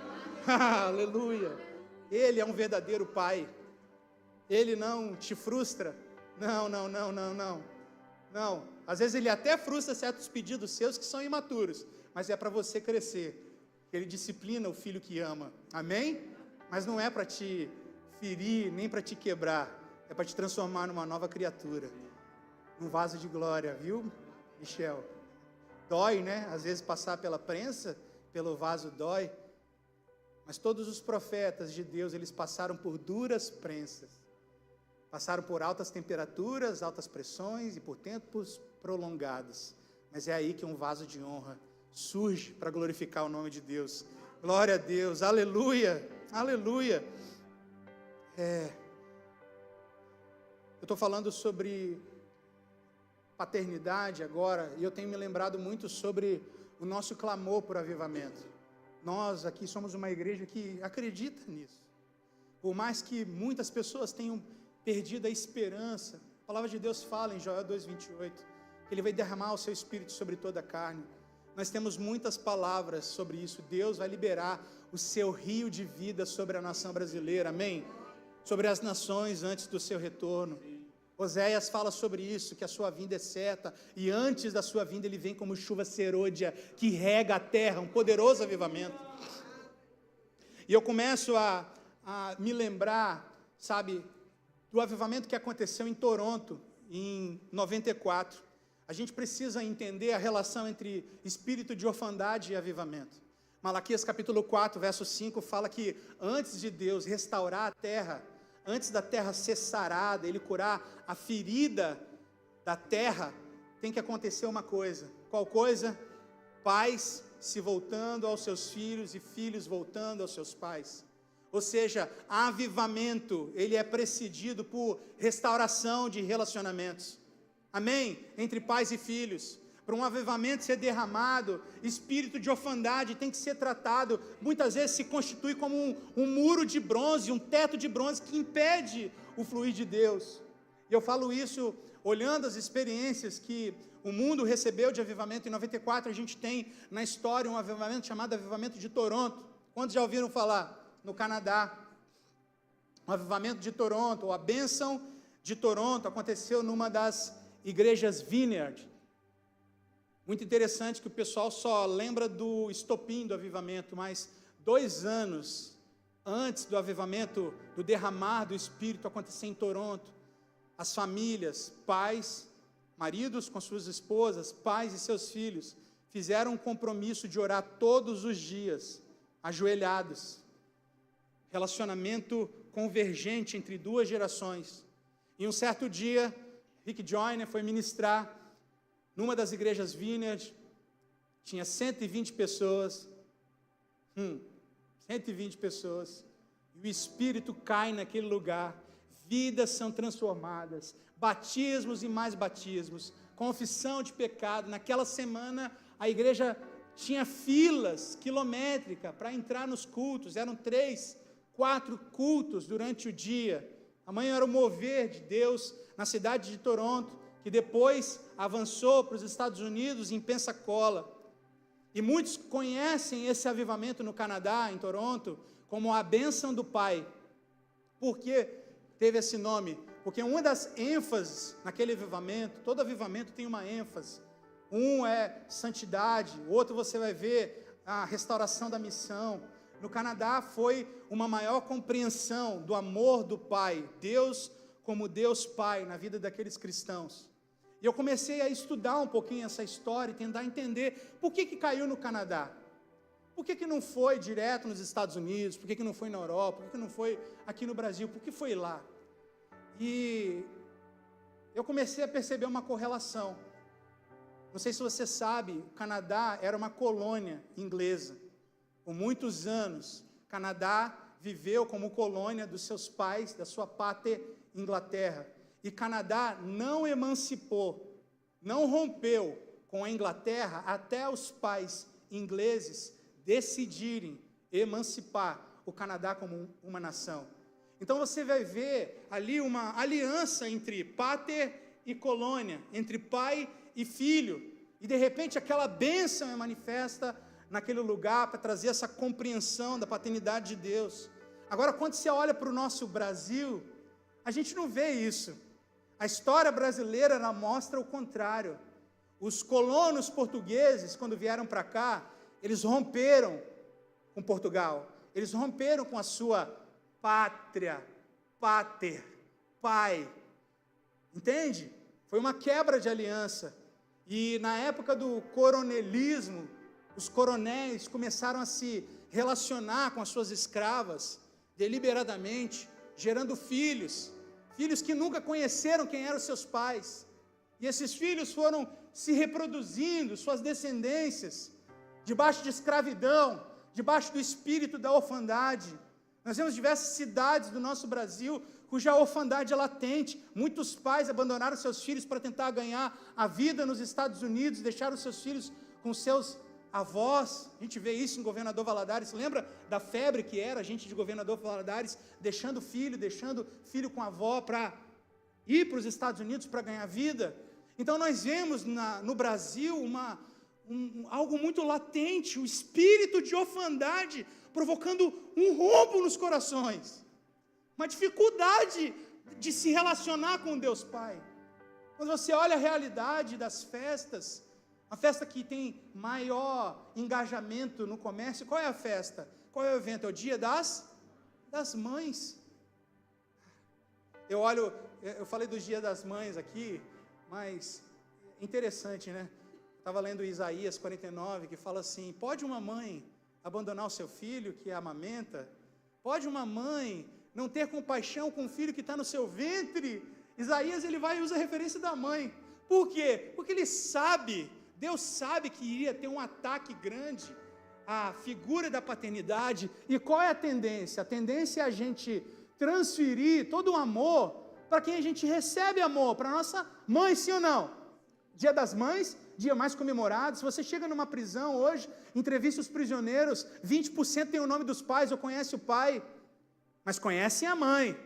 Aleluia. Ele é um verdadeiro Pai. Ele não te frustra. Não. Às vezes Ele até frustra certos pedidos seus que são imaturos, mas é para você crescer. Ele disciplina o filho que ama. Amém? Mas não é para te ferir, nem para te quebrar. É para te transformar numa nova criatura. Num vaso de glória, viu, Michel? Dói, né? Às vezes passar pela prensa, pelo vaso dói. Mas todos os profetas de Deus, eles passaram por duras prensas. Passaram por altas temperaturas, altas pressões e por tempos prolongados. Mas é aí que um vaso de honra surge para glorificar o nome de Deus. Glória a Deus, aleluia, aleluia. Eu estou falando sobre paternidade agora, e eu tenho me lembrado muito sobre o nosso clamor por avivamento. Nós aqui somos uma igreja que acredita nisso. Por mais que muitas pessoas tenham perdido a esperança, a palavra de Deus fala em Joel 2:28, que Ele vai derramar o seu Espírito sobre toda a carne. Nós temos muitas palavras sobre isso. Deus vai liberar o seu rio de vida sobre a nação brasileira, amém? Sobre as nações antes do seu retorno. Oséias fala sobre isso, que a sua vinda é certa, e antes da sua vinda Ele vem como chuva serôdia, que rega a terra, um poderoso avivamento. E eu começo a me lembrar, sabe, do avivamento que aconteceu em Toronto, em 94. A gente precisa entender a relação entre espírito de orfandade e avivamento. Malaquias capítulo 4, verso 5, fala que antes de Deus restaurar a terra, antes da terra ser sarada, Ele curar a ferida da terra, tem que acontecer uma coisa. Qual coisa? Pais se voltando aos seus filhos e filhos voltando aos seus pais. Ou seja, avivamento, ele é precedido por restauração de relacionamentos. Amém? Entre pais e filhos. Para um avivamento ser derramado, espírito de orfandade tem que ser tratado. Muitas vezes se constitui como um muro de bronze, um teto de bronze que impede o fluir de Deus. E eu falo isso olhando as experiências que o mundo recebeu de avivamento. Em 94 a gente tem na história um avivamento chamado Avivamento de Toronto. Quantos já ouviram falar? No Canadá. O avivamento de Toronto, ou a bênção de Toronto, aconteceu numa das igrejas Vineyard. Muito interessante que o pessoal só lembra do estopim do avivamento, mas 2 anos antes do avivamento, do derramar do Espírito acontecer em Toronto, as famílias, pais, maridos com suas esposas, pais e seus filhos, fizeram um compromisso de orar todos os dias, ajoelhados. Relacionamento convergente entre 2 gerações. E um certo dia, Rick Joyner foi ministrar numa das igrejas Vineyard, tinha 120 pessoas, 120 pessoas, e o Espírito cai naquele lugar, vidas são transformadas, batismos e mais batismos, confissão de pecado. Naquela semana, a igreja tinha filas quilométricas para entrar nos cultos, eram 3, 4 cultos durante o dia. Amanhã era o mover de Deus na cidade de Toronto, que depois avançou para os Estados Unidos, em Pensacola. E muitos conhecem esse avivamento no Canadá, em Toronto, como a bênção do Pai. Por que teve esse nome? Porque uma das ênfases naquele avivamento, todo avivamento tem uma ênfase. Um é santidade, o outro você vai ver a restauração da missão. No Canadá foi uma maior compreensão do amor do Pai, Deus como Deus Pai na vida daqueles cristãos. E eu comecei a estudar um pouquinho essa história e tentar entender por que caiu no Canadá. Por que não foi direto nos Estados Unidos? Por que não foi na Europa? Por que não foi aqui no Brasil? Por que foi lá? E eu comecei a perceber uma correlação. Não sei se você sabe, o Canadá era uma colônia inglesa. Por muitos anos, o Canadá viveu como colônia dos seus pais, da sua pátria Inglaterra. E Canadá não emancipou, não rompeu com a Inglaterra até os pais ingleses decidirem emancipar o Canadá como uma nação. Então você vai ver ali uma aliança entre pater e colônia, entre pai e filho, e de repente aquela bênção é manifesta naquele lugar para trazer essa compreensão da paternidade de Deus. Agora, quando você olha para o nosso Brasil, a gente não vê isso. A história brasileira ela mostra o contrário. Os colonos portugueses, quando vieram para cá, eles romperam com Portugal, eles romperam com a sua pátria, pater, pai, entende? Foi uma quebra de aliança, e na época do coronelismo, os coronéis começaram a se relacionar com as suas escravas, deliberadamente, gerando filhos que nunca conheceram quem eram seus pais, e esses filhos foram se reproduzindo, suas descendências, debaixo de escravidão, debaixo do espírito da orfandade. Nós temos diversas cidades do nosso Brasil cuja orfandade é latente. Muitos pais abandonaram seus filhos para tentar ganhar a vida nos Estados Unidos, deixaram seus filhos com seus avós. A gente vê isso em Governador Valadares. Lembra da febre que era a gente de Governador Valadares, deixando filho com a avó para ir para os Estados Unidos para ganhar vida? Então nós vemos no Brasil algo muito latente, o espírito de orfandade provocando um rombo nos corações, uma dificuldade de se relacionar com Deus Pai. Quando você olha a realidade das festas, a festa que tem maior engajamento no comércio, qual é a festa? Qual é o evento? É o Dia das Mães. Eu falei do Dia das Mães aqui, mas interessante, né? Estava lendo Isaías 49, que fala assim: pode uma mãe abandonar o seu filho que a amamenta? Pode uma mãe não ter compaixão com o filho que está no seu ventre? Isaías ele vai e usa a referência da mãe. Por quê? Porque Deus sabe que iria ter um ataque grande à figura da paternidade. E qual é a tendência? A tendência é a gente transferir todo o amor para quem a gente recebe amor, para a nossa mãe, sim ou não? Dia das Mães, dia mais comemorado. Se você chega numa prisão hoje, entrevista os prisioneiros, 20% tem o nome dos pais ou conhece o pai, mas conhecem a mãe,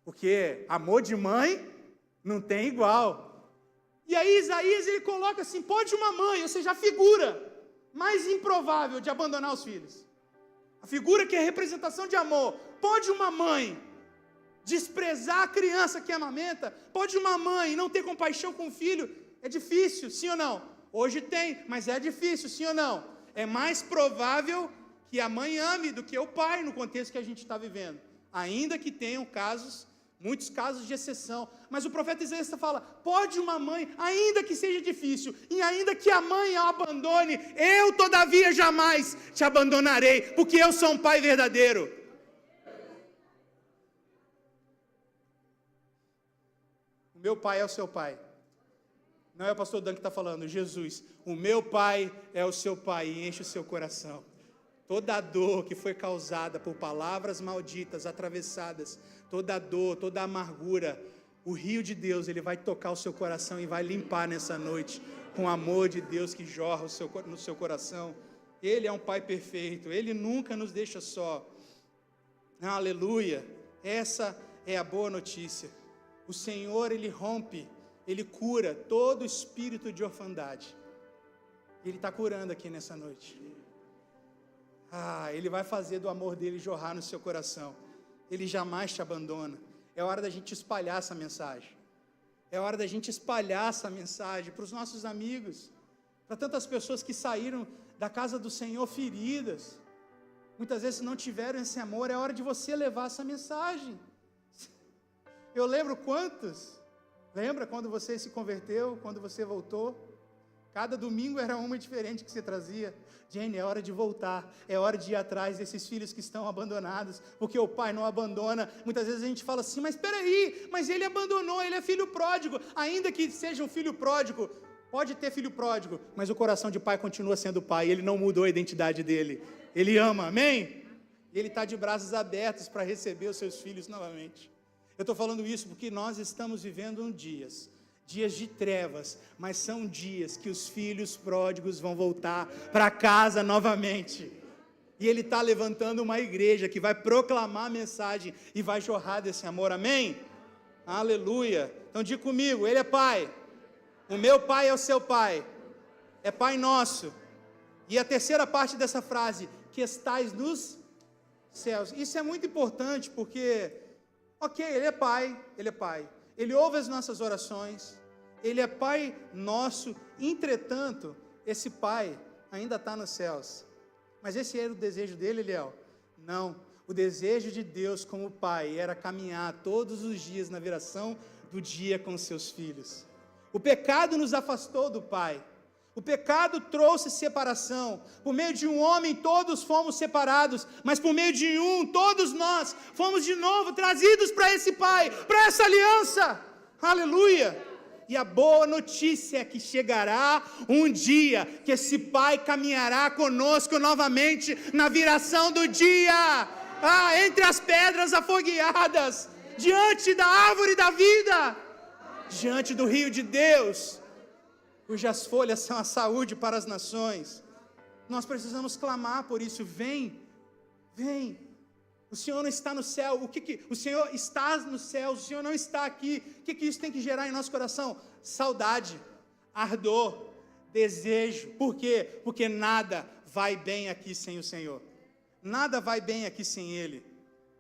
porque amor de mãe não tem igual. E aí Isaías ele coloca assim: pode uma mãe, ou seja, a figura mais improvável de abandonar os filhos, a figura que é a representação de amor, pode uma mãe desprezar a criança que amamenta? Pode uma mãe não ter compaixão com o filho? É difícil, sim ou não? Hoje tem, mas é difícil, sim ou não? É mais provável que a mãe ame do que o pai, no contexto que a gente está vivendo, ainda que tenham muitos casos de exceção. Mas o profeta Isaías fala: pode uma mãe, ainda que seja difícil, e ainda que a mãe a abandone, eu todavia jamais te abandonarei, porque eu sou um pai verdadeiro. O meu pai é o seu pai. Não é o pastor Dan que está falando, Jesus. O meu pai é o seu pai, e enche o seu coração. Toda a dor que foi causada por palavras malditas, atravessadas, toda a dor, toda a amargura, o rio de Deus, ele vai tocar o seu coração e vai limpar nessa noite, com o amor de Deus que jorra no seu coração. Ele é um pai perfeito, ele nunca nos deixa só. Aleluia! Essa é a boa notícia. O Senhor, ele rompe, ele cura todo espírito de orfandade. Ele está curando aqui nessa noite. Ele vai fazer do amor dele jorrar no seu coração. Ele jamais te abandona. É hora da gente espalhar essa mensagem. É hora da gente espalhar essa mensagem para os nossos amigos, para tantas pessoas que saíram da casa do Senhor feridas, muitas vezes não tiveram esse amor. É hora de você levar essa mensagem. Eu lembro quantos, lembra quando você se converteu, quando você voltou? Cada domingo era uma diferente que você trazia. Jenny, é hora de voltar, é hora de ir atrás desses filhos que estão abandonados, porque o pai não abandona. Muitas vezes a gente fala assim: mas espera aí, mas ele abandonou, ele é filho pródigo. Ainda que seja um filho pródigo, pode ter filho pródigo, mas o coração de pai continua sendo pai, ele não mudou a identidade dele, ele ama, amém? E ele está de braços abertos para receber os seus filhos novamente. Eu estou falando isso porque nós estamos vivendo dias de trevas, mas são dias que os filhos pródigos vão voltar para casa novamente. E Ele está levantando uma igreja que vai proclamar a mensagem e vai jorrar desse amor, amém? Aleluia. Então diga comigo, Ele é Pai, o meu Pai é o seu Pai, é Pai nosso. E a terceira parte dessa frase, que estais nos céus. Isso é muito importante porque, ok, Ele é Pai, Ele ouve as nossas orações, Ele é Pai nosso, entretanto, esse Pai ainda está nos céus. Mas esse era o desejo dele, Eliel? Não. O desejo de Deus como Pai era caminhar todos os dias na viração do dia com seus filhos. O pecado nos afastou do Pai. O pecado trouxe separação. Por meio de um homem todos fomos separados, mas por meio de um, todos nós fomos de novo trazidos para esse Pai, para essa aliança. Aleluia! E a boa notícia é que chegará um dia que esse Pai caminhará conosco novamente na viração do dia, entre as pedras afogueadas, diante da árvore da vida, diante do rio de Deus, cujas folhas são a saúde para as nações. Nós precisamos clamar por isso. Vem, vem. O Senhor não está no céu. O Senhor está no céu, o Senhor não está aqui. O que isso tem que gerar em nosso coração? Saudade, ardor, desejo. Por quê? Porque nada vai bem aqui sem o Senhor. Nada vai bem aqui sem Ele.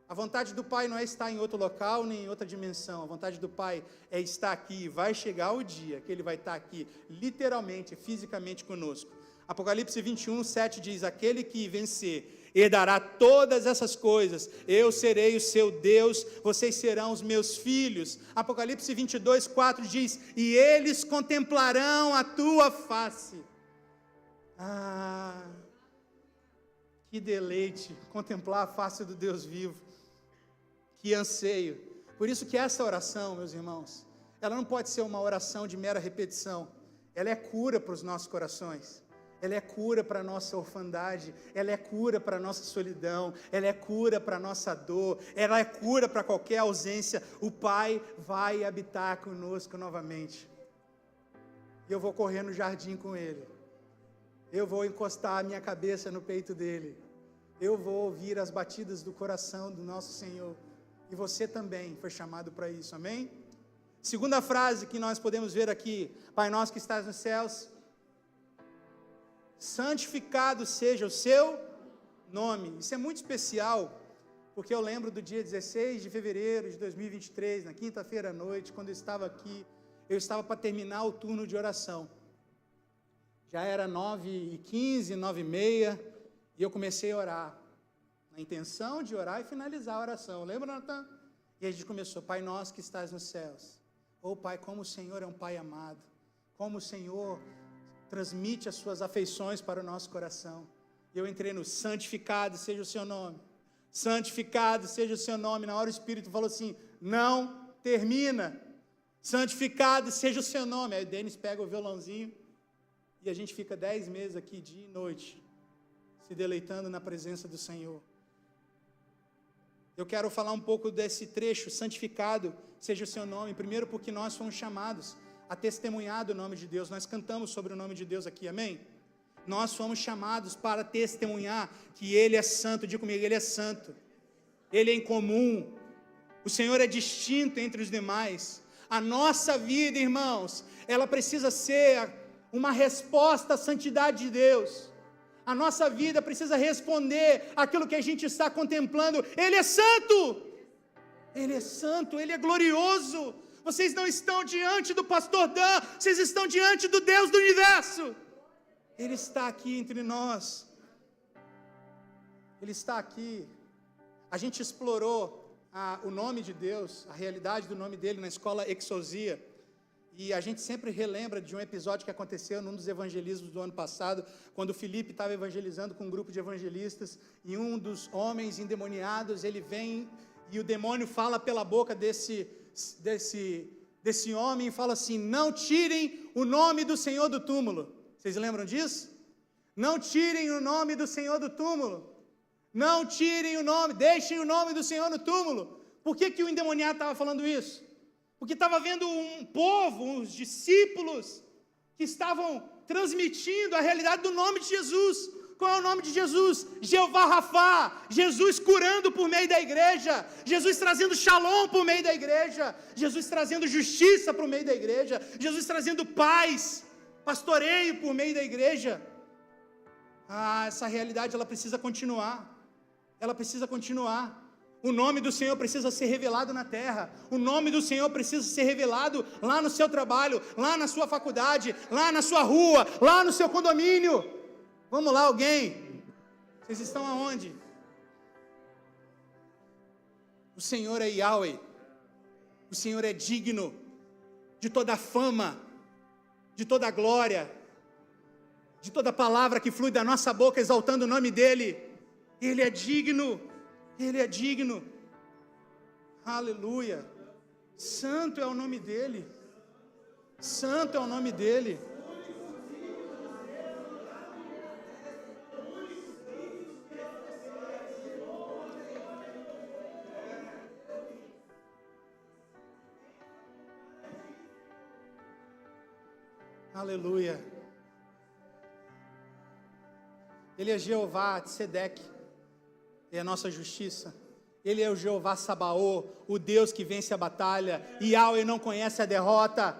A vontade do Pai não é estar em outro local, nem em outra dimensão. A vontade do Pai é estar aqui. Vai chegar o dia que Ele vai estar aqui, literalmente, fisicamente conosco. Apocalipse 21, 7 diz, aquele que vencer herdará todas essas coisas, eu serei o seu Deus, vocês serão os meus filhos. Apocalipse 22, 4 diz, e eles contemplarão a tua face. Que deleite, contemplar a face do Deus vivo, que anseio. Por isso que essa oração, meus irmãos, ela não pode ser uma oração de mera repetição, ela é cura para os nossos corações. Ela é cura para a nossa orfandade, ela é cura para a nossa solidão, ela é cura para a nossa dor, ela é cura para qualquer ausência. O Pai vai habitar conosco novamente. E eu vou correr no jardim com Ele. Eu vou encostar a minha cabeça no peito dEle. Eu vou ouvir as batidas do coração do nosso Senhor. E você também foi chamado para isso, amém? Segunda frase que nós podemos ver aqui, Pai nosso que estás nos céus, santificado seja o seu nome. Isso é muito especial, porque eu lembro do dia 16 de fevereiro de 2023, na quinta-feira à noite, quando eu estava aqui, eu estava para terminar o turno de oração. Já era 9h15, 9h30, e eu comecei a orar, na intenção de orar e finalizar a oração. Lembra, Natan? E a gente começou, Pai nosso que estás nos céus. Pai, como o Senhor é um Pai amado, como o Senhor transmite as suas afeições para o nosso coração. Eu entrei no santificado seja o seu nome. Santificado seja o seu nome. Na hora o Espírito falou assim, não termina. Santificado seja o seu nome. Aí o Denis pega o violãozinho e a gente fica 10 meses aqui, dia e noite, se deleitando na presença do Senhor. Eu quero falar um pouco desse trecho, santificado seja o seu nome. Primeiro porque nós fomos chamados a testemunhar do nome de Deus. Nós cantamos sobre o nome de Deus aqui, amém? Nós fomos chamados para testemunhar que Ele é santo. Diga comigo, Ele é santo. Ele é incomum. O Senhor é distinto entre os demais. A nossa vida, irmãos, ela precisa ser uma resposta à santidade de Deus. A nossa vida precisa responder àquilo que a gente está contemplando. Ele é santo. Ele é santo, Ele é glorioso. Vocês não estão diante do pastor Dan, vocês estão diante do Deus do universo. Ele está aqui entre nós. Ele está aqui. A gente explorou o nome de Deus, a realidade do nome dele na escola Exousia. E a gente sempre relembra de um episódio que aconteceu num dos evangelismos do ano passado, quando o Felipe estava evangelizando com um grupo de evangelistas, e um dos homens endemoniados, ele vem e o demônio fala pela boca desse homem e fala assim, não tirem o nome do Senhor do túmulo. Vocês lembram disso? Não tirem o nome do Senhor do túmulo. Não tirem o nome, deixem o nome do Senhor no túmulo. Por que o endemoniado estava falando isso? Porque estava vendo um povo, uns discípulos, que estavam transmitindo a realidade do nome de Jesus. Qual é o nome de Jesus? Jeová Rafá, Jesus curando por meio da igreja, Jesus trazendo shalom por meio da igreja, Jesus trazendo justiça por meio da igreja, Jesus trazendo paz, pastoreio por meio da igreja. Essa realidade ela precisa continuar, o nome do Senhor precisa ser revelado na terra, o nome do Senhor precisa ser revelado lá no seu trabalho, lá na sua faculdade, lá na sua rua, lá no seu condomínio. Vamos lá, alguém? Vocês estão aonde? O Senhor é Yahweh. O Senhor é digno de toda a fama, de toda a glória, de toda a palavra que flui da nossa boca exaltando o nome dEle. Ele é digno. Ele é digno. Aleluia. Santo é o nome dEle. Santo é o nome dEle. Aleluia. Ele é Jeová Tsedeque, é a nossa justiça. Ele é o Jeová Sabaô, o Deus que vence a batalha. Yahweh não conhece a derrota.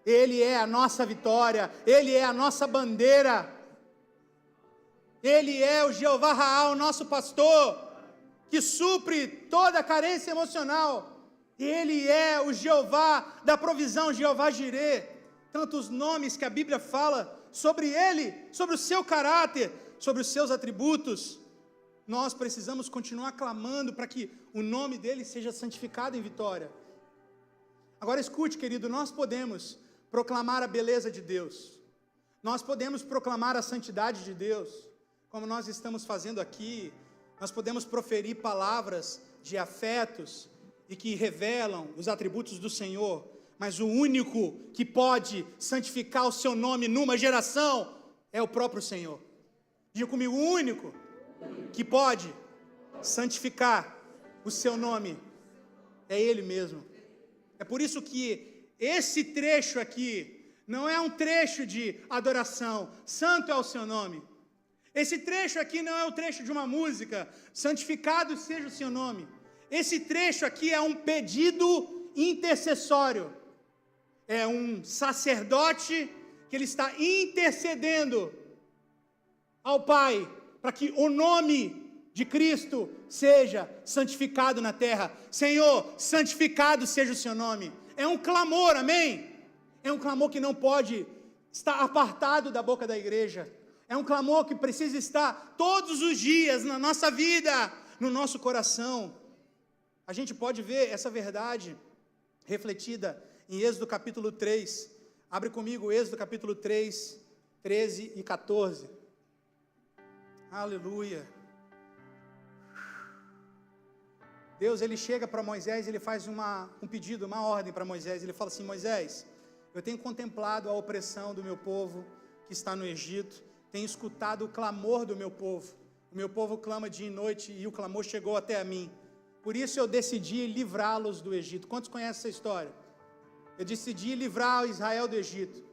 Ele é a nossa vitória. Ele é a nossa bandeira. Ele é o Jeová Raá, o nosso pastor, que supre toda a carência emocional. Ele é o Jeová da provisão, Jeová Jirê. Tantos nomes que a Bíblia fala sobre Ele, sobre o seu caráter, sobre os seus atributos. Nós precisamos continuar clamando para que o nome dEle seja santificado em vitória. Agora escute, querido, nós podemos proclamar a beleza de Deus, nós podemos proclamar a santidade de Deus, como nós estamos fazendo aqui, nós podemos proferir palavras de afetos e que revelam os atributos do Senhor, mas o único que pode santificar o seu nome numa geração é o próprio Senhor. Diga comigo, o único que pode santificar o seu nome é Ele mesmo. É por isso que esse trecho aqui não é um trecho de adoração, santo é o seu nome. Esse trecho aqui não é o trecho de uma música, santificado seja o seu nome. Esse trecho aqui é um pedido intercessório. É um sacerdote que ele está intercedendo ao Pai para que o nome de Cristo seja santificado na terra. Senhor, santificado seja o seu nome. É um clamor, amém? É um clamor que não pode estar apartado da boca da igreja. É um clamor que precisa estar todos os dias na nossa vida, no nosso coração. A gente pode ver essa verdade refletida em Êxodo capítulo 3, abre comigo Êxodo capítulo 3, 13 e 14, aleluia. Deus, ele chega para Moisés, ele faz um pedido, uma ordem para Moisés, ele fala assim, Moisés, eu tenho contemplado a opressão do meu povo que está no Egito, tenho escutado o clamor do meu povo, o meu povo clama dia e noite e o clamor chegou até a mim, por isso eu decidi livrá-los do Egito. Quantos conhecem essa história? Eu decidi livrar Israel do Egito.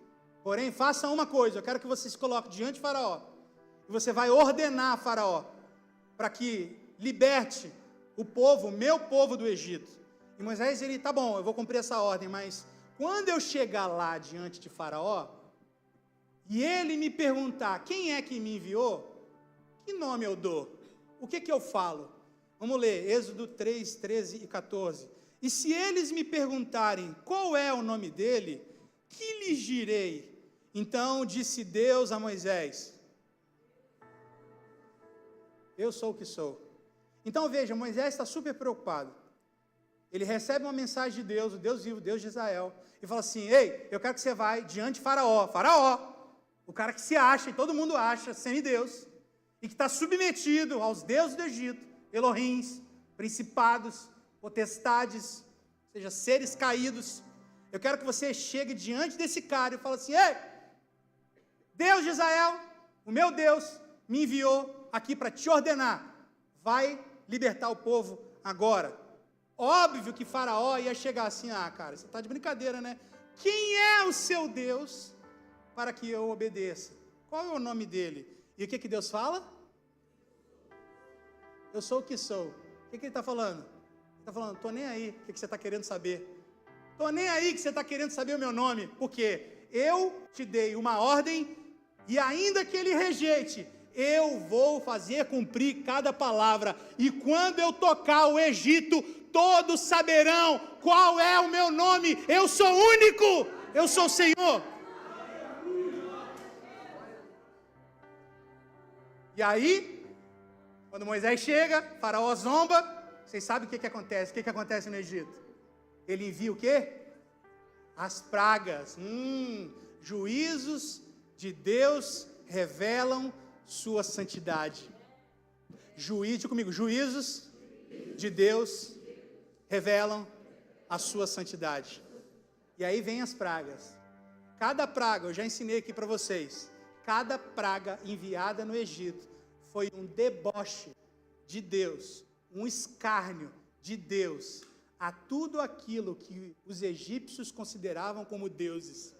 Porém, faça uma coisa, eu quero que você se coloque diante de Faraó. E você vai ordenar a Faraó para que liberte o povo, meu povo do Egito. E Moisés, ele, tá bom, eu vou cumprir essa ordem, mas quando eu chegar lá diante de Faraó, e ele me perguntar, quem é que me enviou? Que nome eu dou? O que eu falo? Vamos ler, Êxodo 3, 13 e 14. E se eles me perguntarem qual é o nome dele, que lhes direi? Então disse Deus a Moisés, eu sou o que sou. Então veja, Moisés está super preocupado. Ele recebe uma mensagem de Deus, o Deus vivo, o Deus de Israel, e fala assim, ei, eu quero que você vá diante de Faraó. Faraó, o cara que se acha, e todo mundo acha, semideus, e que está submetido aos deuses do Egito, Elohims, principados, potestades, ou seja, seres caídos. Eu quero que você chegue diante desse cara e fale assim, ei, Deus de Israel, o meu Deus, me enviou aqui para te ordenar, vai libertar o povo agora. Óbvio que Faraó ia chegar assim, cara, você está de brincadeira, né? Quem é o seu Deus para que eu obedeça? Qual é o nome dele? E o que Deus fala? Eu sou o que sou. O que Ele está falando? Ele está falando, estou nem aí, o que você está querendo saber? Estou nem aí que você está querendo saber o meu nome, porque eu te dei uma ordem, e ainda que Ele rejeite, eu vou fazer cumprir cada palavra, e quando eu tocar o Egito, todos saberão qual é o meu nome. Eu sou único, eu sou o Senhor. E aí, quando Moisés chega, Faraó zomba, vocês sabem o que acontece? O que acontece no Egito? Ele envia o quê? As pragas. Juízos de Deus revelam sua santidade. Diga comigo, juízos de Deus revelam a sua santidade. E aí vem as pragas. Cada praga, eu já ensinei aqui para vocês, cada praga enviada no Egito foi um deboche de Deus, um escárnio de Deus a tudo aquilo que os egípcios consideravam como deuses.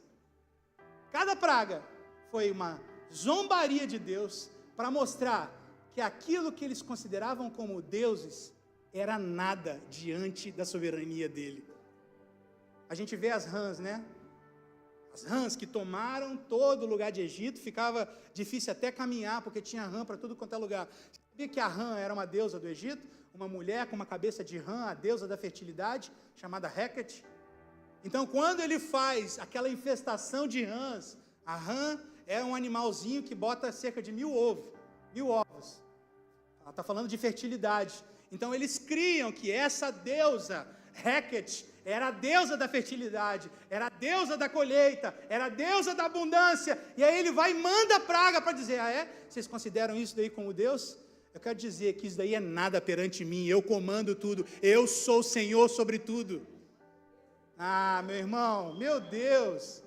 Cada praga foi uma zombaria de Deus para mostrar que aquilo que eles consideravam como deuses era nada diante da soberania dele. A gente vê as rãs, né? As rãs que tomaram todo o lugar de Egito, ficava difícil até caminhar, porque tinha rã para tudo quanto é lugar. Você sabia que a rã era uma deusa do Egito? Uma mulher com uma cabeça de rã, a deusa da fertilidade, chamada Heket. Então, quando ele faz aquela infestação de rãs, a rã é um animalzinho que bota cerca de 1000 ovos. Ela está falando de fertilidade. Então, eles criam que essa deusa, Heket, era a deusa da fertilidade, era a deusa da colheita, era a deusa da abundância. E aí ele vai e manda a praga para dizer, vocês consideram isso daí como Deus? Eu quero dizer que isso daí é nada perante mim, eu comando tudo, eu sou o Senhor sobre tudo. Meu irmão, meu Deus.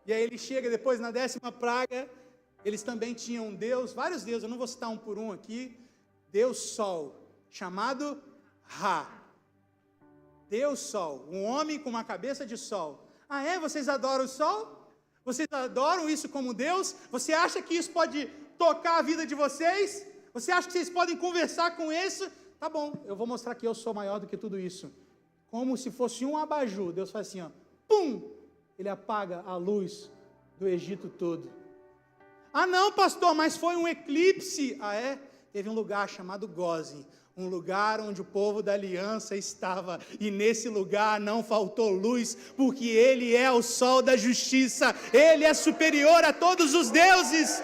E aí ele chega depois na 10ª praga, eles também tinham um Deus, vários deuses, eu não vou citar um por um aqui, Deus Sol, chamado Ra. Deus Sol, um homem com uma cabeça de sol. Vocês adoram o sol? Vocês adoram isso como Deus? Você acha que isso pode tocar a vida de vocês? Você acha que vocês podem conversar com isso? Tá bom, eu vou mostrar que eu sou maior do que tudo isso. Como se fosse um abajur, Deus faz assim, pum! Ele apaga a luz do Egito todo. Não, pastor, mas foi um eclipse. Teve um lugar chamado Gozem, um lugar onde o povo da aliança estava, e nesse lugar não faltou luz, porque Ele é o sol da justiça, Ele é superior a todos os deuses,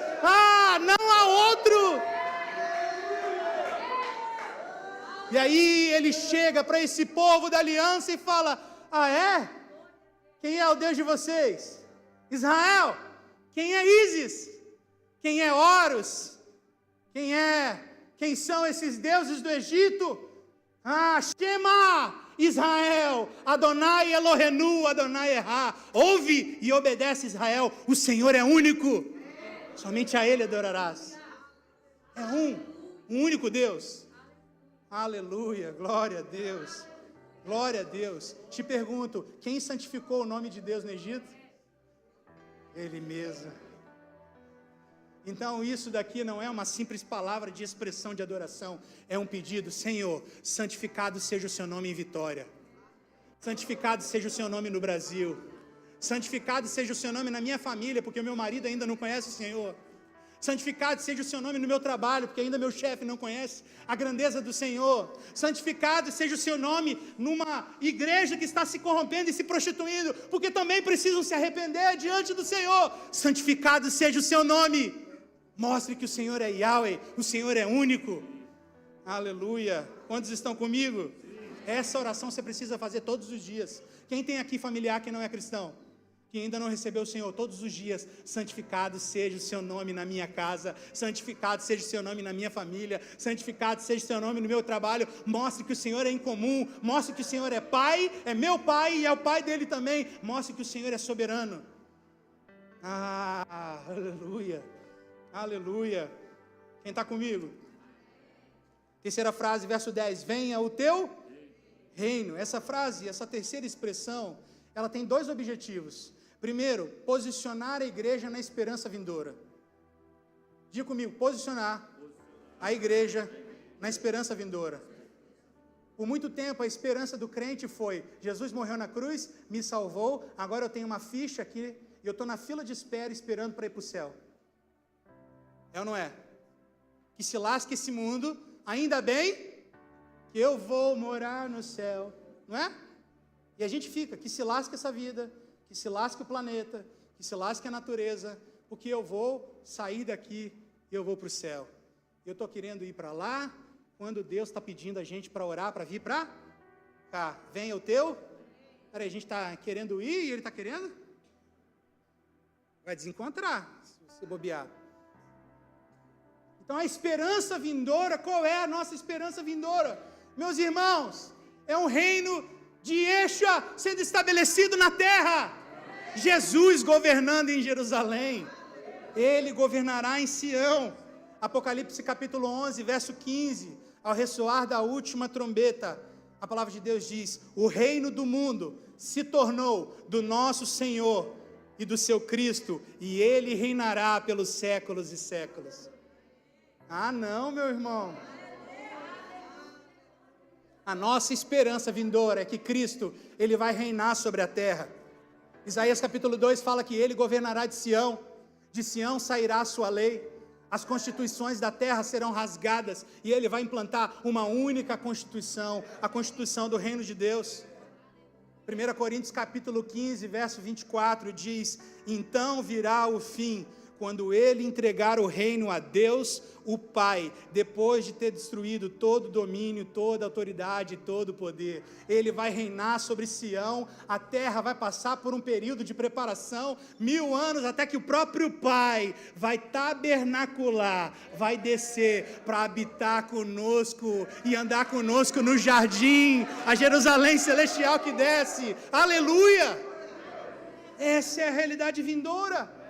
não há outro. E aí Ele chega para esse povo da aliança e fala, quem é o Deus de vocês? Israel. Quem é Ísis? Quem é Horus? Quem são esses deuses do Egito? Shema, Israel, Adonai Elohenu, Adonai Erra. Ouve e obedece, Israel, o Senhor é único, somente a Ele adorarás. É um único Deus. Aleluia, glória a Deus, glória a Deus. Te pergunto, quem santificou o nome de Deus no Egito? Ele mesmo. Então isso daqui não é uma simples palavra de expressão de adoração, é um pedido, Senhor, santificado seja o seu nome em Vitória, santificado seja o seu nome no Brasil, santificado seja o seu nome na minha família, porque o meu marido ainda não conhece o Senhor, santificado seja o seu nome no meu trabalho, porque ainda meu chefe não conhece a grandeza do Senhor, santificado seja o seu nome numa igreja que está se corrompendo e se prostituindo, porque também precisam se arrepender diante do Senhor, santificado seja o seu nome. Mostre que o Senhor é Yahweh, o Senhor é único. Aleluia. Quantos estão comigo? Essa oração você precisa fazer todos os dias. Quem tem aqui familiar que não é cristão, que ainda não recebeu o Senhor, todos os dias, santificado seja o seu nome na minha casa, santificado seja o seu nome na minha família, santificado seja o seu nome no meu trabalho. Mostre que o Senhor é incomum, mostre que o Senhor é Pai, é meu Pai e é o Pai dele também. Mostre que o Senhor é soberano. Aleluia. Aleluia. Quem está comigo? Terceira frase, verso 10. Venha o teu reino. Essa frase, essa terceira expressão, ela tem dois objetivos. Primeiro, posicionar a igreja na esperança vindoura. Diga comigo, posicionar a igreja na esperança vindoura. Por muito tempo a esperança do crente foi: Jesus morreu na cruz, me salvou, agora eu tenho uma ficha aqui e eu estou na fila de espera esperando para ir para o céu. É ou não é? Que se lasque esse mundo, ainda bem que eu vou morar no céu, não é? E a gente fica, que se lasque essa vida, que se lasque o planeta, que se lasque a natureza, porque eu vou sair daqui e eu vou para o céu. Eu estou querendo ir para lá, quando Deus está pedindo a gente para orar, para vir para cá. Venha o teu. Peraí, a gente está querendo ir e ele está querendo? Vai desencontrar, se bobear. Então a esperança vindoura, qual é a nossa esperança vindoura? Meus irmãos, é um reino de Yeshua sendo estabelecido na terra. Jesus governando em Jerusalém. Ele governará em Sião. Apocalipse capítulo 11, verso 15. Ao ressoar da última trombeta, a palavra de Deus diz: o reino do mundo se tornou do nosso Senhor e do seu Cristo, e ele reinará pelos séculos e séculos. Ah, não, meu irmão. A nossa esperança vindoura é que Cristo, ele vai reinar sobre a terra. Isaías capítulo 2 fala que ele governará de Sião sairá a sua lei, as constituições da terra serão rasgadas, e ele vai implantar uma única constituição, a constituição do reino de Deus. 1 Coríntios capítulo 15, verso 24 diz: então virá o fim, quando ele entregar o reino a Deus, o Pai, depois de ter destruído todo o domínio, toda a autoridade, todo o poder. Ele vai reinar sobre Sião, a terra vai passar por um período de preparação, 1000 anos, até que o próprio Pai vai tabernacular, vai descer para habitar conosco e andar conosco no jardim, a Jerusalém celestial que desce. Aleluia! Essa é a realidade vindoura.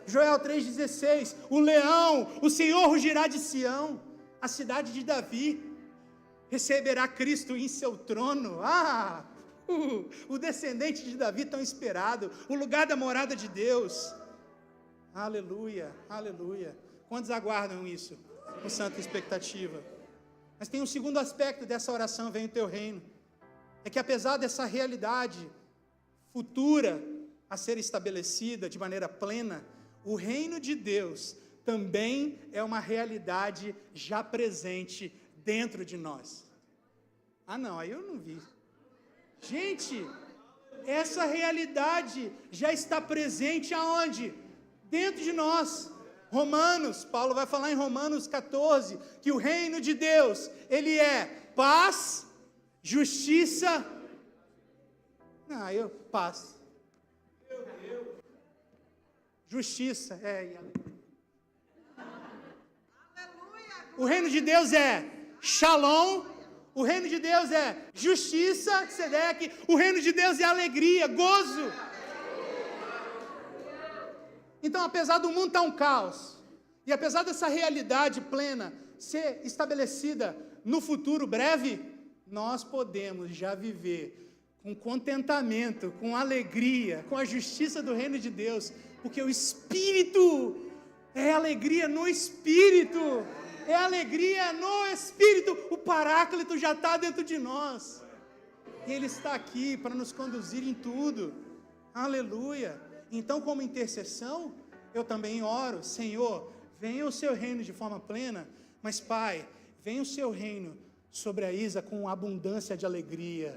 Joel 3,16, o leão, o Senhor rugirá de Sião, a cidade de Davi, receberá Cristo em seu trono. O descendente de Davi tão esperado, o lugar da morada de Deus. Aleluia, aleluia. Quantos aguardam isso com santa expectativa? Mas tem um segundo aspecto dessa oração: vem o teu reino. É que apesar dessa realidade futura a ser estabelecida de maneira plena, o reino de Deus também é uma realidade já presente dentro de nós. Ah não, aí eu não vi. Gente, essa realidade já está presente aonde? Dentro de nós. Romanos, Paulo vai falar em Romanos 14, que o reino de Deus, ele é paz, justiça, paz. Justiça, o reino de Deus é Shalom, o reino de Deus é justiça, Tzedeque, o reino de Deus é alegria, gozo. Então, apesar do mundo estar um caos, e apesar dessa realidade plena ser estabelecida no futuro breve, nós podemos já viver com contentamento, com alegria, com a justiça do reino de Deus, porque o Espírito é alegria no Espírito, é alegria no Espírito, o Paráclito já está dentro de nós, e Ele está aqui para nos conduzir em tudo, aleluia. Então, como intercessão, eu também oro: Senhor, venha o seu reino de forma plena, mas Pai, venha o seu reino sobre a Isa com abundância de alegria,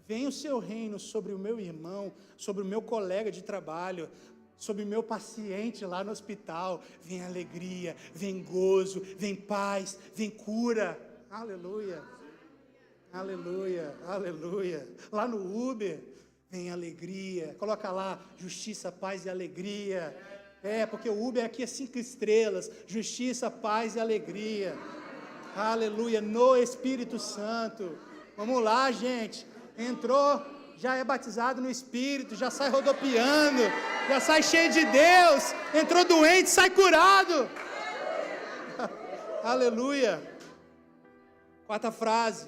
venha o seu reino sobre o meu irmão, sobre o meu colega de trabalho, sobre o meu paciente lá no hospital, vem alegria, vem gozo, vem paz, vem cura, aleluia, aleluia, aleluia. Lá no Uber, vem alegria, coloca lá, justiça, paz e alegria, porque o Uber aqui é 5 estrelas, justiça, paz e alegria, aleluia, no Espírito Santo. Vamos lá, gente, entrou, já é batizado no Espírito, já sai rodopiando, já sai cheio de Deus, entrou doente, sai curado, aleluia. Quarta frase: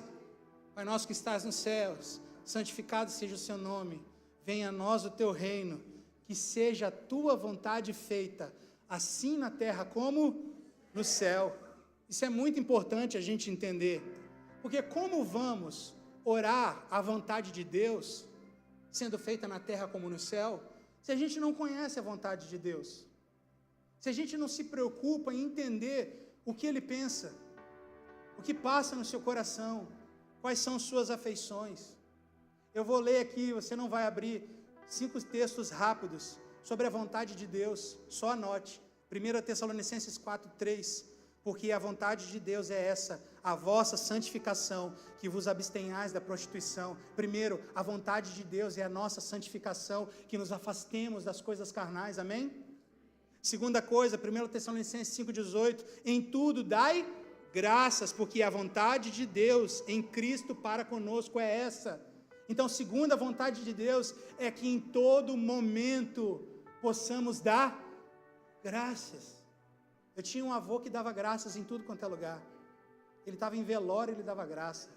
Pai nosso que estás nos céus, santificado seja o seu nome, venha a nós o teu reino, que seja a tua vontade feita, assim na terra como no céu. Isso é muito importante a gente entender, porque como vamos orar a vontade de Deus, sendo feita na terra como no céu, se a gente não conhece a vontade de Deus? Se a gente não se preocupa em entender o que Ele pensa, o que passa no seu coração, quais são suas afeições. Eu vou ler aqui, você não vai abrir, 5 textos rápidos sobre a vontade de Deus, só anote. 1 Tessalonicenses 4:3, porque a vontade de Deus é essa, a vossa santificação, que vos abstenhais da prostituição. Primeiro, a vontade de Deus é a nossa santificação, que nos afastemos das coisas carnais, amém? Segunda coisa, 1 Tessalonicenses 5:18, em tudo dai graças, porque a vontade de Deus em Cristo para conosco é essa. Então, segunda vontade de Deus é que em todo momento possamos dar graças. Eu tinha um avô que dava graças em tudo quanto é lugar. Ele estava em velório, ele dava graça.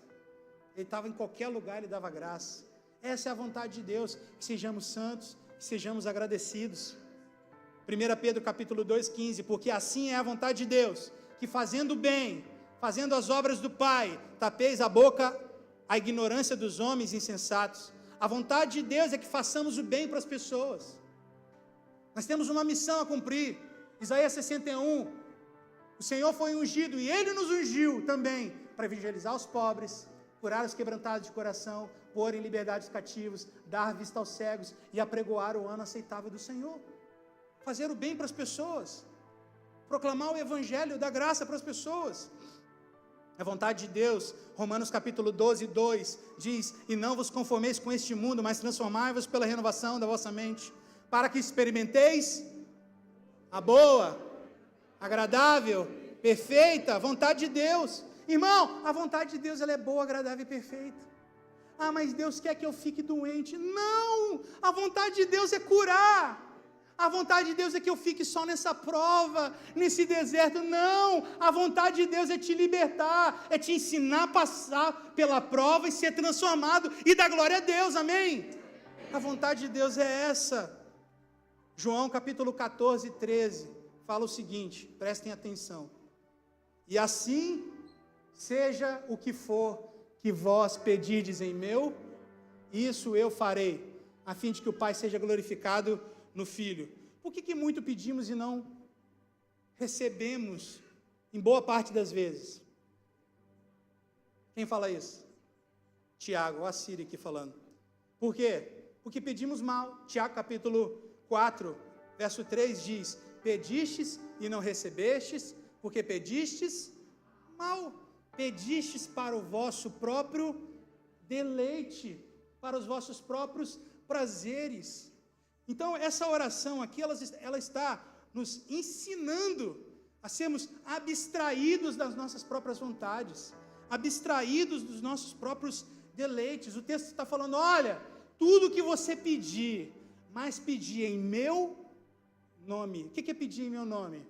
Ele estava em qualquer lugar, ele dava graça. Essa é a vontade de Deus, que sejamos santos, que sejamos agradecidos. 1 Pedro capítulo 2:15, porque assim é a vontade de Deus, que fazendo bem, fazendo as obras do Pai, tapeis a boca à ignorância dos homens insensatos. A vontade de Deus é que façamos o bem para as pessoas. Nós temos uma missão a cumprir. Isaías 61, o Senhor foi ungido e Ele nos ungiu também para evangelizar os pobres, curar os quebrantados de coração, pôr em liberdade os cativos, dar vista aos cegos e apregoar o ano aceitável do Senhor. Fazer o bem para as pessoas, proclamar o evangelho da graça para as pessoas. A vontade de Deus, Romanos capítulo 12:2, diz, e não vos conformeis com este mundo, mas transformai-vos pela renovação da vossa mente, para que experimenteis a boa, agradável, perfeita vontade de Deus. Irmão, a vontade de Deus ela é boa, agradável e perfeita. Ah, mas Deus quer que eu fique doente. Não, a vontade de Deus é curar. A vontade de Deus é que eu fique só nessa prova, nesse deserto. Não, a vontade de Deus é te libertar, é te ensinar a passar pela prova e ser transformado e dar glória a Deus, amém? A vontade de Deus é essa. João capítulo 14:13 fala o seguinte, prestem atenção. E assim seja o que for que vós pedirdes em meu, isso eu farei, a fim de que o Pai seja glorificado no Filho. Por que muito pedimos e não recebemos em boa parte das vezes? Quem fala isso? Tiago, o Assírio aqui falando. Por quê? Porque pedimos mal. Tiago capítulo 4, verso 3 diz, pedistes e não recebestes, porque pedistes mal. Pedistes para o vosso próprio deleite, para os vossos próprios prazeres. Então, essa oração aqui, ela está nos ensinando a sermos abstraídos das nossas próprias vontades, abstraídos dos nossos próprios deleites. O texto está falando, olha, tudo que você pedir, mas pedir em meu nome. O que é pedir em meu nome?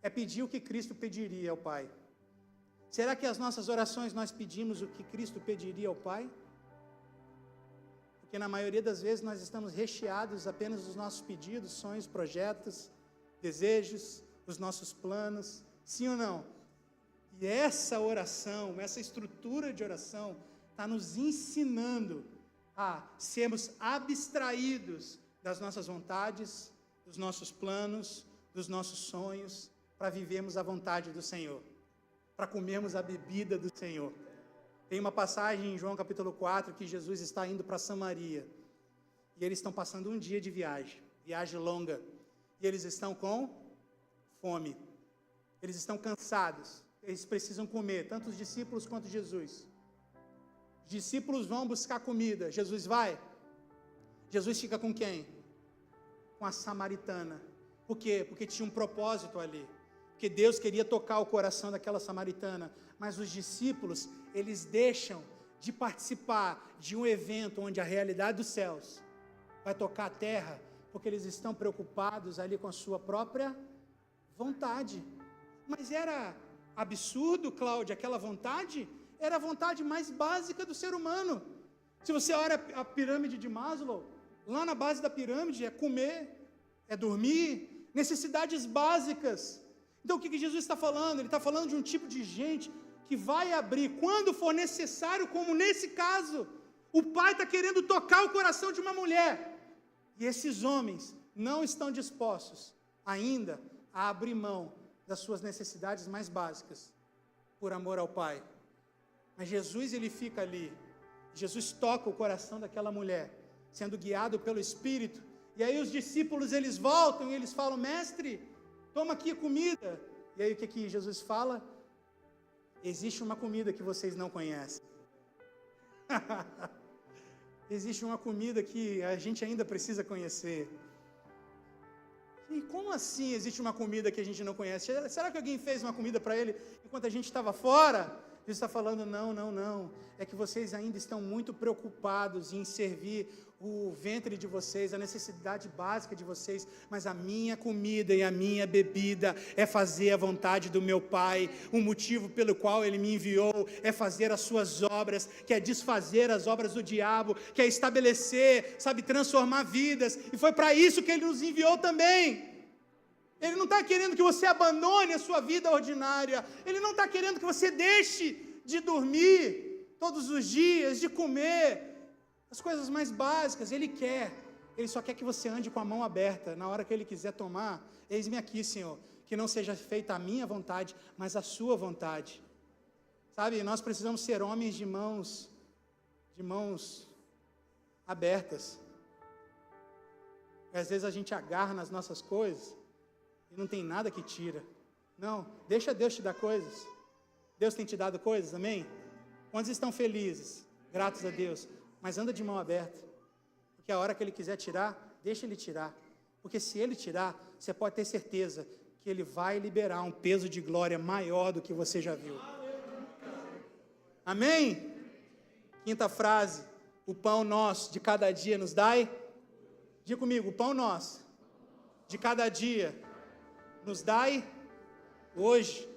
É pedir o que Cristo pediria ao Pai. Será que as nossas orações nós pedimos o que Cristo pediria ao Pai? Porque na maioria das vezes nós estamos recheados apenas dos nossos pedidos, sonhos, projetos, desejos, os nossos planos, sim ou não? E essa oração, essa estrutura de oração está nos ensinando a sermos abstraídos das nossas vontades, dos nossos planos, dos nossos sonhos, para vivermos a vontade do Senhor, para comermos a bebida do Senhor. Tem uma passagem em João capítulo 4 que Jesus está indo para Samaria e eles estão passando um dia de viagem longa, e eles estão com fome, eles estão cansados, eles precisam comer, tanto os discípulos quanto Jesus. Os discípulos vão buscar comida, Jesus vai, Jesus fica com quem? Com a samaritana. Por quê? Porque tinha um propósito ali, porque Deus queria tocar o coração daquela samaritana, mas os discípulos, eles deixam de participar de um evento onde a realidade dos céus vai tocar a terra, porque eles estão preocupados ali com a sua própria vontade. Mas era absurdo, Cláudia, aquela vontade era a vontade mais básica do ser humano. Se você olha a pirâmide de Maslow, lá na base da pirâmide é comer, é dormir, necessidades básicas. Então o que Jesus está falando? Ele está falando de um tipo de gente que vai abrir quando for necessário, como nesse caso. O pai está querendo tocar o coração de uma mulher. E esses homens não estão dispostos ainda a abrir mão das suas necessidades mais básicas, por amor ao pai. Mas Jesus, ele fica ali. Jesus toca o coração daquela mulher, sendo guiado pelo Espírito. E aí os discípulos, eles voltam e eles falam: mestre, toma aqui comida. E aí o que Jesus fala? Existe uma comida que vocês não conhecem. Existe uma comida que a gente ainda precisa conhecer. E como assim existe uma comida que a gente não conhece? Será que alguém fez uma comida para ele enquanto a gente estava fora? Jesus está falando: não. É que vocês ainda estão muito preocupados em servir o ventre de vocês, a necessidade básica de vocês, mas a minha comida e a minha bebida é fazer a vontade do meu Pai. O motivo pelo qual Ele me enviou é fazer as suas obras, que é desfazer as obras do diabo, que é estabelecer, transformar vidas, e foi para isso que Ele nos enviou também. Ele não está querendo que você abandone a sua vida ordinária, Ele não está querendo que você deixe de dormir todos os dias, de comer as coisas mais básicas. Ele só quer que você ande com a mão aberta, na hora que Ele quiser tomar: eis-me aqui, Senhor, que não seja feita a minha vontade, mas a sua vontade. Nós precisamos ser homens de mãos abertas. Às vezes a gente agarra nas nossas coisas e não tem nada que tira. Não, deixa Deus te dar coisas. Deus tem te dado coisas, amém? Quantos estão felizes? Gratos a Deus. Mas anda de mão aberta, porque a hora que Ele quiser tirar, deixa Ele tirar, porque se Ele tirar, você pode ter certeza que Ele vai liberar um peso de glória maior do que você já viu. Amém? Quinta frase: o pão nosso de cada dia nos dai. Diga comigo: o pão nosso de cada dia nos dai hoje.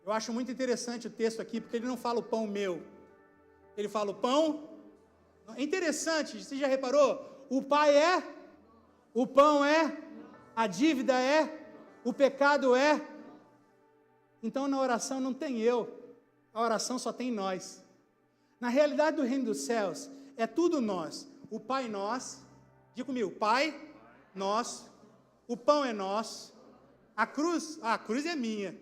Eu acho muito interessante o texto aqui, porque ele não fala o pão meu, ele fala o pão. É interessante, você já reparou? O pai é, o pão é, a dívida é, o pecado é. Então na oração não tem eu, a oração só tem nós. Na realidade do reino dos céus, é tudo nós. O Pai nosso, diga comigo: Pai nosso, o pão é nosso, a cruz é minha.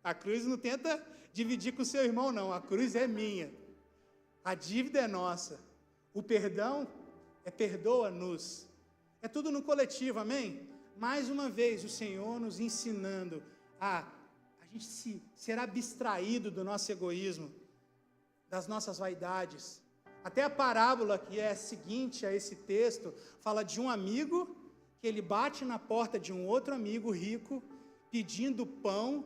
A cruz não tenta dividir com o seu irmão, não, a cruz é minha. A dívida é nossa, o perdão é perdoa-nos. É tudo no coletivo, amém? Mais uma vez, o Senhor nos ensinando a gente ser abstraído do nosso egoísmo, das nossas vaidades. Até a parábola que é seguinte a esse texto, fala de um amigo que ele bate na porta de um outro amigo rico, pedindo pão,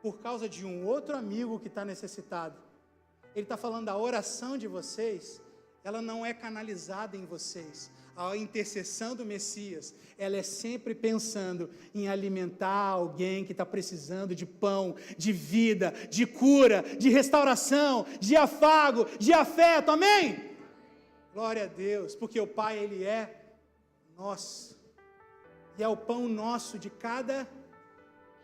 por causa de um outro amigo que está necessitado. Ele está falando: a oração de vocês, ela não é canalizada em vocês. A intercessão do Messias, ela é sempre pensando em alimentar alguém que está precisando de pão, de vida, de cura, de restauração, de afago, de afeto, amém? Glória a Deus, porque o Pai, Ele é nosso, e é o pão nosso de cada...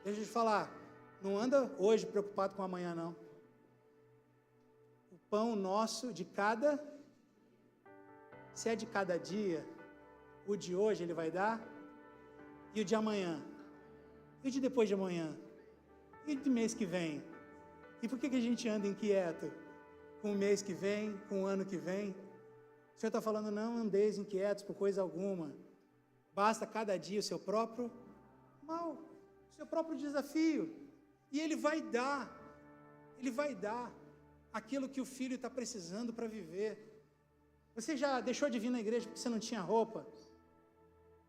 Deixa eu te falar, não anda hoje preocupado com amanhã, não. O pão nosso de cada... Se é de cada dia, o de hoje Ele vai dar, e o de amanhã, e o de depois de amanhã, e o de mês que vem. E por que a gente anda inquieto com o mês que vem, com o ano que vem? O Senhor está falando: não andeis inquietos por coisa alguma, basta cada dia o seu próprio mal, o seu próprio desafio, e Ele vai dar aquilo que o filho está precisando para viver. Você já deixou de vir na igreja porque você não tinha roupa?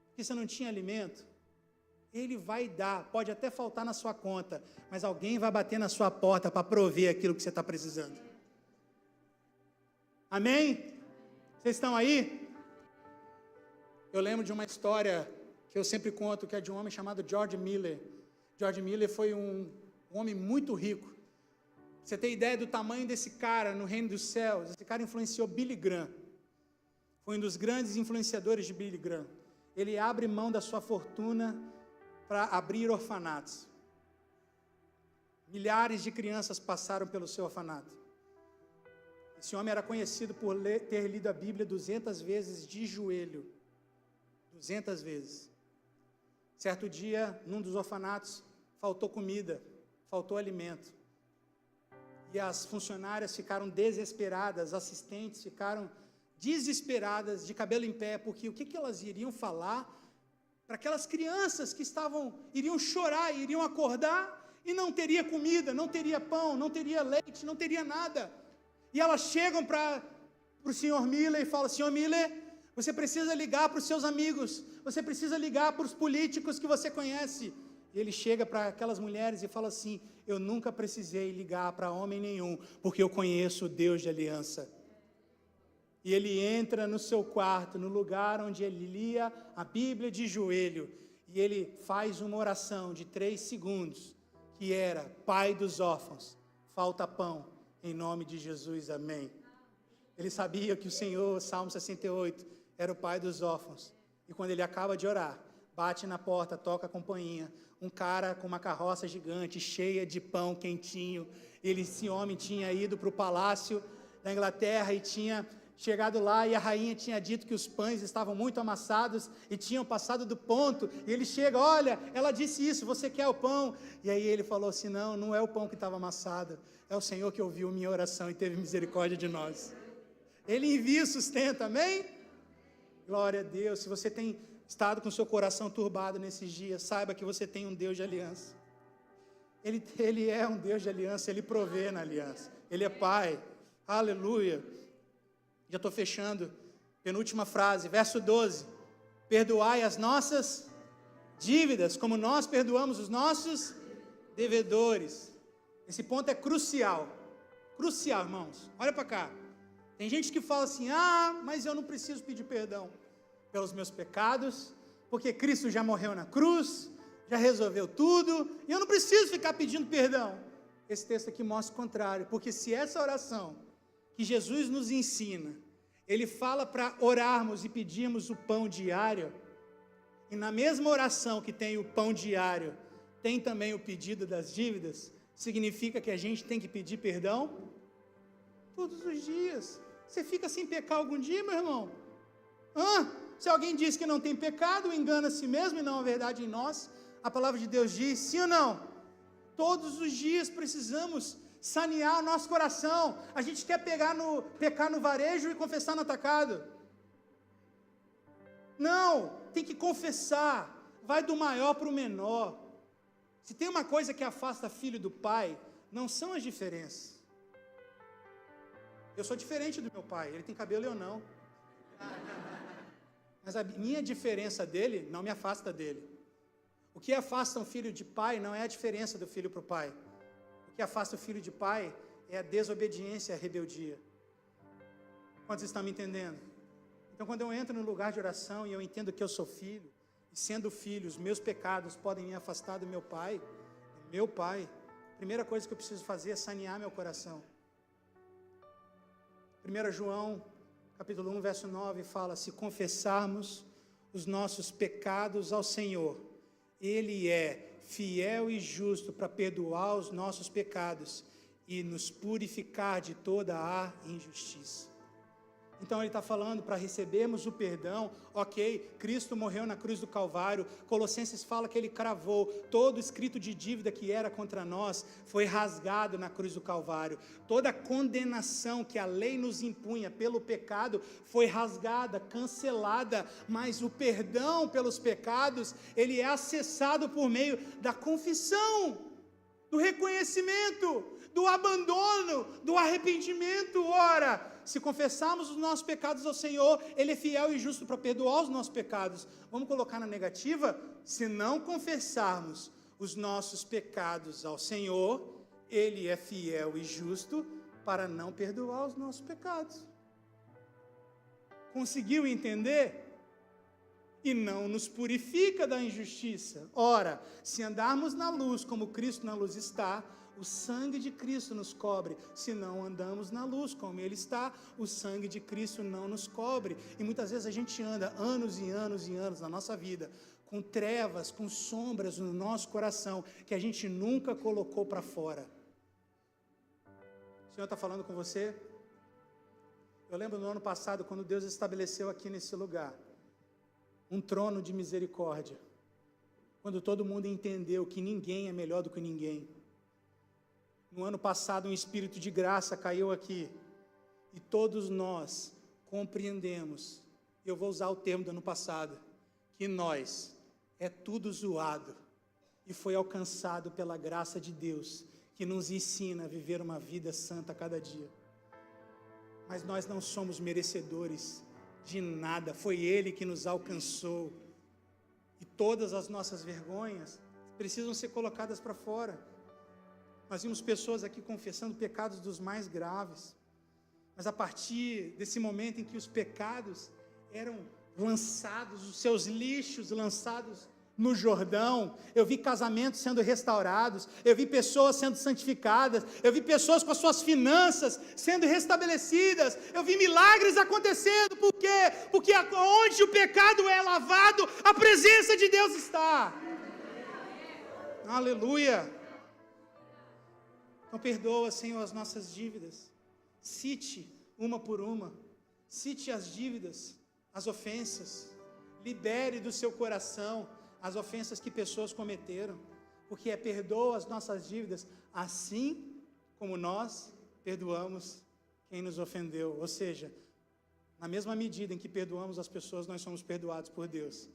Porque você não tinha alimento? Ele vai dar, pode até faltar na sua conta, mas alguém vai bater na sua porta para prover aquilo que você está precisando. Amém? Vocês estão aí? Eu lembro de uma história que eu sempre conto, que é de um homem chamado George Miller. George Miller foi um homem muito rico. Você tem ideia do tamanho desse cara no reino dos céus? Esse cara influenciou Billy Graham. Foi um dos grandes influenciadores de Billy Graham. Ele abre mão da sua fortuna para abrir orfanatos. Milhares de crianças passaram pelo seu orfanato. Esse homem era conhecido por ter lido a Bíblia 200 vezes de joelho. 200 vezes. Certo dia, num dos orfanatos, faltou comida, faltou alimento. E as funcionárias ficaram desesperadas, as assistentes ficaram desesperadas, de cabelo em pé, porque o que elas iriam falar para aquelas crianças que iriam chorar, iriam acordar e não teria comida, não teria pão, não teria leite, não teria nada. E elas chegam para o senhor Miller e falam: senhor Miller, você precisa ligar para os seus amigos, você precisa ligar para os políticos que você conhece. E ele chega para aquelas mulheres e fala assim: eu nunca precisei ligar para homem nenhum, porque eu conheço o Deus de aliança. E ele entra no seu quarto, no lugar onde ele lia a Bíblia de joelho, e ele faz uma oração de 3 segundos, que era: Pai dos órfãos, falta pão, em nome de Jesus, amém. Ele sabia que o Senhor, Salmo 68, era o Pai dos órfãos. E quando ele acaba de orar, bate na porta, toca a campainha, um cara com uma carroça gigante, cheia de pão quentinho. Esse homem tinha ido para o palácio da Inglaterra e tinha chegado lá, e a rainha tinha dito que os pães estavam muito amassados e tinham passado do ponto. E ele chega: olha, ela disse isso, você quer o pão? E aí ele falou assim: não é o pão que estava amassado, é o Senhor que ouviu minha oração e teve misericórdia de nós. Ele envia sustento, amém? Glória a Deus. Se você tem estado com seu coração turbado nesses dias, saiba que você tem um Deus de aliança. Ele é um Deus de aliança, Ele provê na aliança, Ele é Pai, aleluia. Já estou fechando, penúltima frase, verso 12: perdoai as nossas dívidas, como nós perdoamos os nossos devedores. Esse ponto é crucial, irmãos, olha para cá. Tem gente que fala assim: mas eu não preciso pedir perdão pelos meus pecados, porque Cristo já morreu na cruz, já resolveu tudo, e eu não preciso ficar pedindo perdão. Esse texto aqui mostra o contrário, porque se essa oração que Jesus nos ensina, Ele fala para orarmos e pedirmos o pão diário, e na mesma oração que tem o pão diário, tem também o pedido das dívidas, significa que a gente tem que pedir perdão todos os dias. Você fica sem pecar algum dia, meu irmão? Se alguém diz que não tem pecado, engana a si mesmo e não a verdade em nós. A palavra de Deus diz, sim ou não? Todos os dias precisamos sanear o nosso coração. A gente quer pecar no varejo e confessar no atacado. Não, tem que confessar. Vai do maior para o menor. Se tem uma coisa que afasta filho do pai, não são as diferenças. Eu sou diferente do meu pai, ele tem cabelo e eu não. Mas a minha diferença dele não me afasta dele. O que afasta um filho de pai não é a diferença do filho para o pai. O que afasta o filho de pai é a desobediência, a rebeldia. Quantos estão me entendendo? Então, quando eu entro no lugar de oração e eu entendo que eu sou filho, e sendo filho, os meus pecados podem me afastar do meu pai, a primeira coisa que eu preciso fazer é sanear meu coração. 1 João, capítulo 1, verso 9, fala: se confessarmos os nossos pecados ao Senhor, Ele é fiel e justo para perdoar os nossos pecados e nos purificar de toda a injustiça. Então ele está falando para recebermos o perdão. Ok, Cristo morreu na cruz do Calvário. Colossenses fala que ele cravou todo escrito de dívida que era contra nós, foi rasgado na cruz do Calvário. Toda condenação que a lei nos impunha pelo pecado foi rasgada, cancelada, mas o perdão pelos pecados, ele é acessado por meio da confissão, do reconhecimento, do abandono, do arrependimento. Ora, se confessarmos os nossos pecados ao Senhor, Ele é fiel e justo para perdoar os nossos pecados. Vamos colocar na negativa? Se não confessarmos os nossos pecados ao Senhor, Ele é fiel e justo para não perdoar os nossos pecados. Conseguiu entender? E não nos purifica da injustiça. Ora, se andarmos na luz como Cristo na luz está, O sangue de Cristo nos cobre. Se não andamos na luz como Ele está, o sangue de Cristo não nos cobre. E muitas vezes a gente anda anos e anos e anos na nossa vida com trevas, com sombras no nosso coração, que a gente nunca colocou para fora. O Senhor está falando com você? Eu lembro no ano passado, quando Deus estabeleceu aqui nesse lugar um trono de misericórdia, quando todo mundo entendeu que ninguém é melhor do que ninguém. No ano passado, um espírito de graça caiu aqui, e todos nós compreendemos, eu vou usar o termo do ano passado, que nós é tudo zoado, e foi alcançado pela graça de Deus, que nos ensina a viver uma vida santa a cada dia. Mas nós não somos merecedores de nada, foi Ele que nos alcançou, e todas as nossas vergonhas precisam ser colocadas para fora. Nós vimos pessoas aqui confessando pecados dos mais graves, mas a partir desse momento em que os pecados eram lançados, os seus lixos lançados no Jordão, eu vi casamentos sendo restaurados, eu vi pessoas sendo santificadas, eu vi pessoas com as suas finanças sendo restabelecidas, eu vi milagres acontecendo. Por quê? Porque onde o pecado é lavado, a presença de Deus está. Aleluia. Então perdoa, Senhor, as nossas dívidas, cite uma por uma, cite as dívidas, as ofensas, libere do seu coração as ofensas que pessoas cometeram, porque perdoa as nossas dívidas, assim como nós perdoamos quem nos ofendeu. Ou seja, na mesma medida em que perdoamos as pessoas, nós somos perdoados por Deus.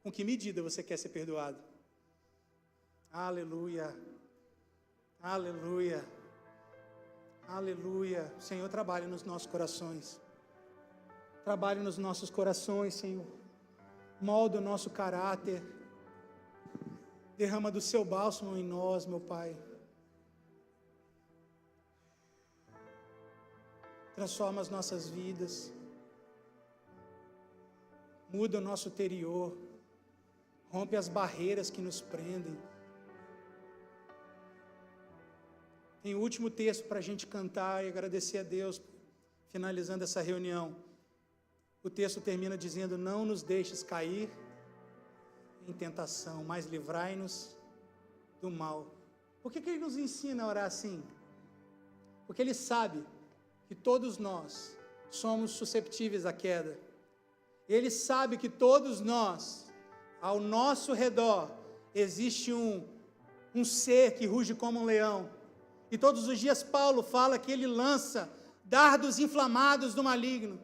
Com que medida você quer ser perdoado? Aleluia, aleluia, aleluia. Senhor, trabalhe nos nossos corações, trabalhe nos nossos corações, Senhor, molda o nosso caráter, derrama do seu bálsamo em nós, meu Pai. Transforma as nossas vidas, muda o nosso interior, rompe as barreiras que nos prendem. Tem o último texto para a gente cantar e agradecer a Deus, finalizando essa reunião. O texto termina dizendo: não nos deixes cair em tentação, mas livrai-nos do mal. Por que ele nos ensina a orar assim? Porque Ele sabe que todos nós somos susceptíveis à queda. Ele sabe que todos nós, ao nosso redor, existe um ser que ruge como um leão. E todos os dias Paulo fala que ele lança dardos inflamados do maligno.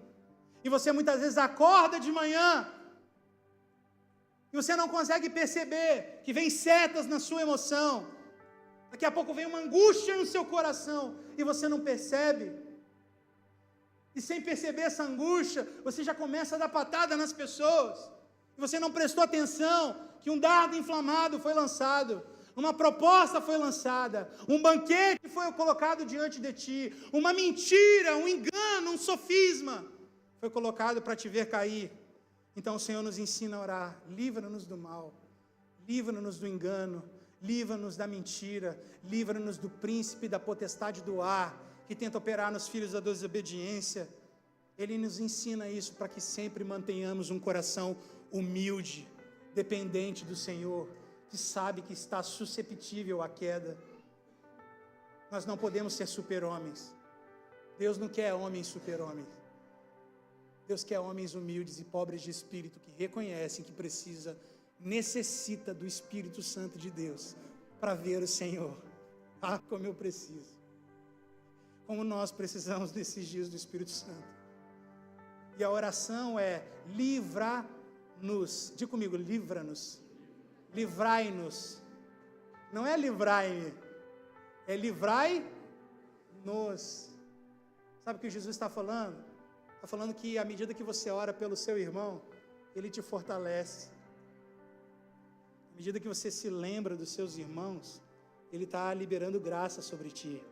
E você muitas vezes acorda de manhã e você não consegue perceber que vem setas na sua emoção. Daqui a pouco vem uma angústia no seu coração e você não percebe. E sem perceber essa angústia, você já começa a dar patada nas pessoas. E você não prestou atenção que um dardo inflamado foi lançado, uma proposta foi lançada, um banquete foi colocado diante de ti, uma mentira, um engano, um sofisma foi colocado para te ver cair. Então o Senhor nos ensina a orar: livra-nos do mal, livra-nos do engano, livra-nos da mentira, livra-nos do príncipe da potestade do ar, que tenta operar nos filhos da desobediência. Ele nos ensina isso para que sempre mantenhamos um coração humilde, dependente do Senhor, que sabe que está susceptível à queda. Nós não podemos ser super-homens. Deus não quer homens super-homens. Deus quer homens humildes e pobres de espírito, que reconhecem que necessita do Espírito Santo de Deus para ver o Senhor. Ah, como eu preciso. Como nós precisamos nesses dias do Espírito Santo. E a oração é: livra-nos. Diga comigo: livra-nos. Livrai-nos. Não é livrai-me, é livrai-nos. Sabe o que Jesus está falando? Está falando que à medida que você ora pelo seu irmão, ele te fortalece. À medida que você se lembra dos seus irmãos, ele está liberando graça sobre ti.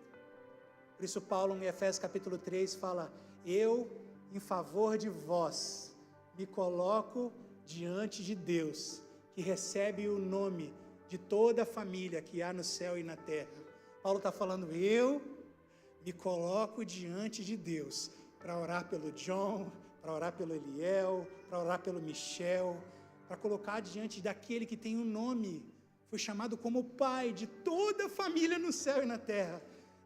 Por isso Paulo, em Efésios capítulo 3, fala: eu, em favor de vós, me coloco diante de Deus, que recebe o nome de toda a família que há no céu e na terra. Paulo está falando, eu me coloco diante de Deus para orar pelo John, para orar pelo Eliel, para orar pelo Michel, para colocar diante daquele que tem um nome, foi chamado como pai de toda a família no céu e na terra.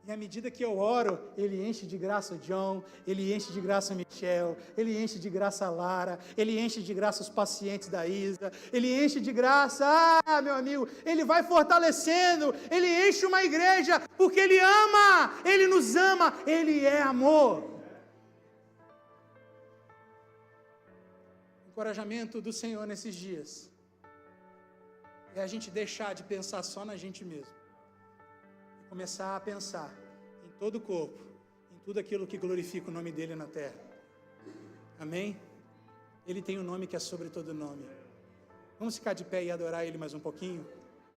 E à medida que eu oro, Ele enche de graça o John, Ele enche de graça o Michel, Ele enche de graça a Lara, Ele enche de graça os pacientes da Isa, Ele enche de graça, meu amigo, Ele vai fortalecendo, Ele enche uma igreja, porque Ele ama, Ele nos ama, Ele é amor. O encorajamento do Senhor nesses dias é a gente deixar de pensar só na gente mesmo. Começar a pensar em todo o corpo, em tudo aquilo que glorifica o nome dEle na terra. Amém? Ele tem um nome que é sobre todo nome. Vamos ficar de pé e adorar Ele mais um pouquinho?